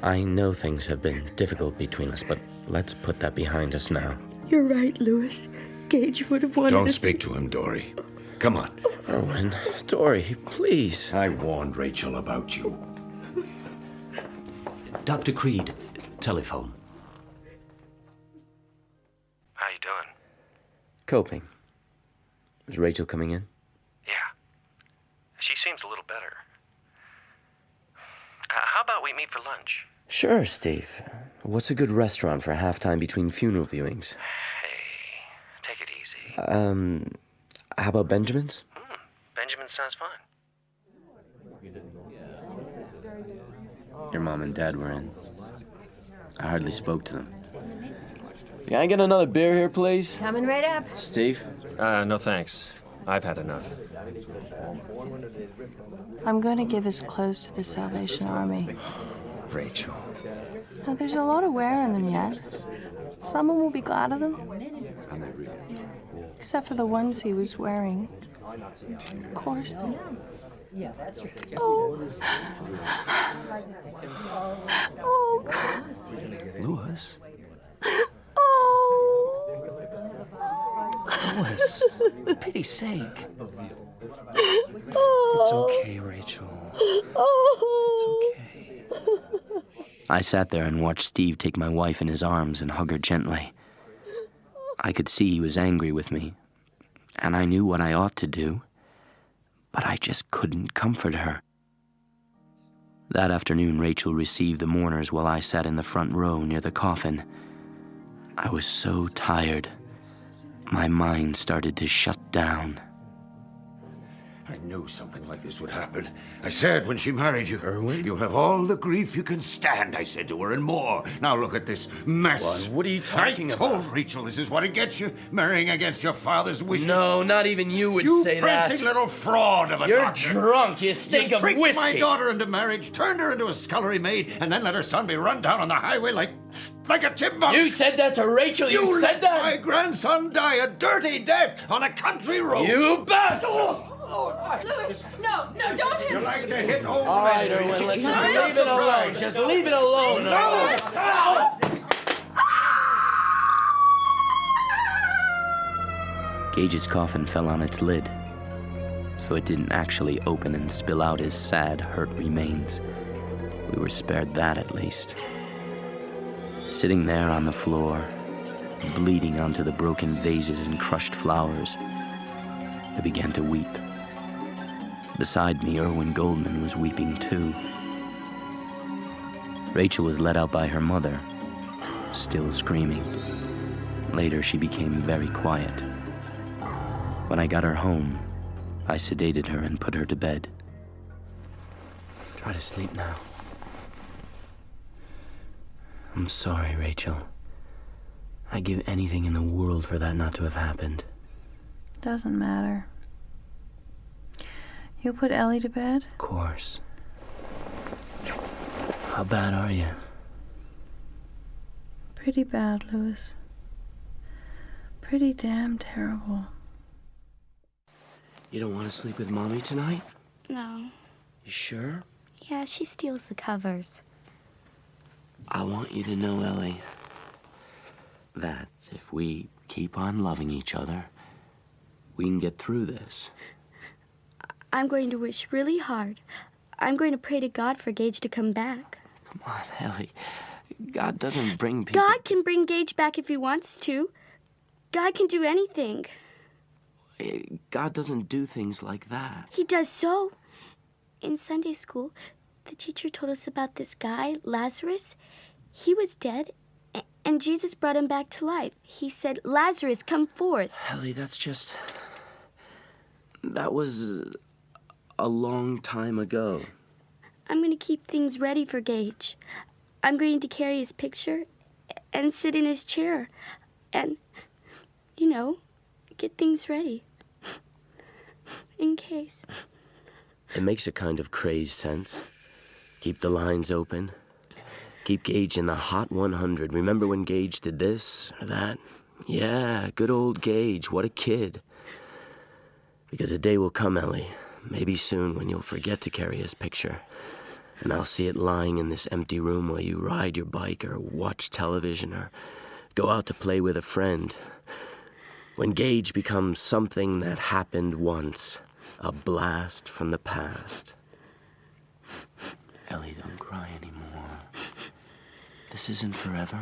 I know things have been difficult between us, but let's put that behind us now. You're right, Louis. Gage would have wanted Don't us... speak to him, Dory. Come on. Erwin, Dory, please. I warned Rachel about you. Dr. Creed, telephone. How you doing? Coping. Is Rachel coming in? Yeah. She seems a little better. How about we meet for lunch? Sure, Steve. What's a good restaurant for halftime between funeral viewings? Hey, take it easy. How about Benjamin's? Benjamin sounds fine. Your mom and dad were in. I hardly spoke to them. Can I get another beer here, please? Coming right up. Steve? No thanks. I've had enough. I'm going to give his clothes to the Salvation Army. Rachel. Now, there's a lot of wear on them yet. Someone will be glad of them. Except for the ones he was wearing. Of course, they... Yeah, that's right. Oh. Oh, God. Louis? Oh. Louis, for pity's sake. Oh. It's okay, Rachel. Oh. It's okay. I sat there and watched Steve take my wife in his arms and hug her gently. I could see he was angry with me, and I knew what I ought to do, but I just couldn't comfort her. That afternoon, Rachel received the mourners while I sat in the front row near the coffin. I was so tired. My mind started to shut down. I knew something like this would happen. I said when she married you, Erwin? You'll have all the grief you can stand, I said to her, and more. Now look at this mess. What are you talking about? I told Rachel this is what it gets you, marrying against your father's wishes. No, not even you would you say that. You prancing little fraud of a You're doctor. drunk. You stink you of tricked whiskey. my daughter into marriage, turned her into a scullery maid, and then let her son be run down on the highway like a chipmunk. You said that to Rachel? You said that? My grandson die a dirty death on a country road. You bastard! Louis, no, don't hit me. You like to hit old All right, men. Erwin, let's just leave it alone. Just leave it alone. Gage's coffin fell on its lid, so it didn't actually open and spill out his sad, hurt remains. We were spared that, at least. Sitting there on the floor, bleeding onto the broken vases and crushed flowers, I began to weep. Beside me, Erwin Goldman was weeping too. Rachel was led out by her mother, still screaming. Later, she became very quiet. When I got her home, I sedated her and put her to bed. Try to sleep now. I'm sorry, Rachel. I'd give anything in the world for that not to have happened. Doesn't matter. You'll put Ellie to bed? Of course. How bad are you? Pretty bad, Louis. Pretty damn terrible. You don't want to sleep with Mommy tonight? No. You sure? Yeah, she steals the covers. I want you to know, Ellie, that if we keep on loving each other, we can get through this. I'm going to wish really hard. I'm going to pray to God for Gage to come back. Come on, Ellie. God doesn't bring people... God can bring Gage back if he wants to. God can do anything. God doesn't do things like that. He does so. In Sunday school, the teacher told us about this guy, Lazarus. He was dead, and Jesus brought him back to life. He said, "Lazarus, come forth." Ellie, that's just... That was a long time ago. I'm going to keep things ready for Gage. I'm going to carry his picture and sit in his chair and, get things ready. In case. It makes a kind of crazed sense. Keep the lines open. Keep Gage in the hot 100. Remember when Gage did this or that? Yeah, good old Gage. What a kid. Because a day will come, Ellie, maybe soon, when you'll forget to carry his picture. And I'll see it lying in this empty room while you ride your bike or watch television or go out to play with a friend. When Gage becomes something that happened once, a blast from the past. Ellie, don't cry anymore. This isn't forever.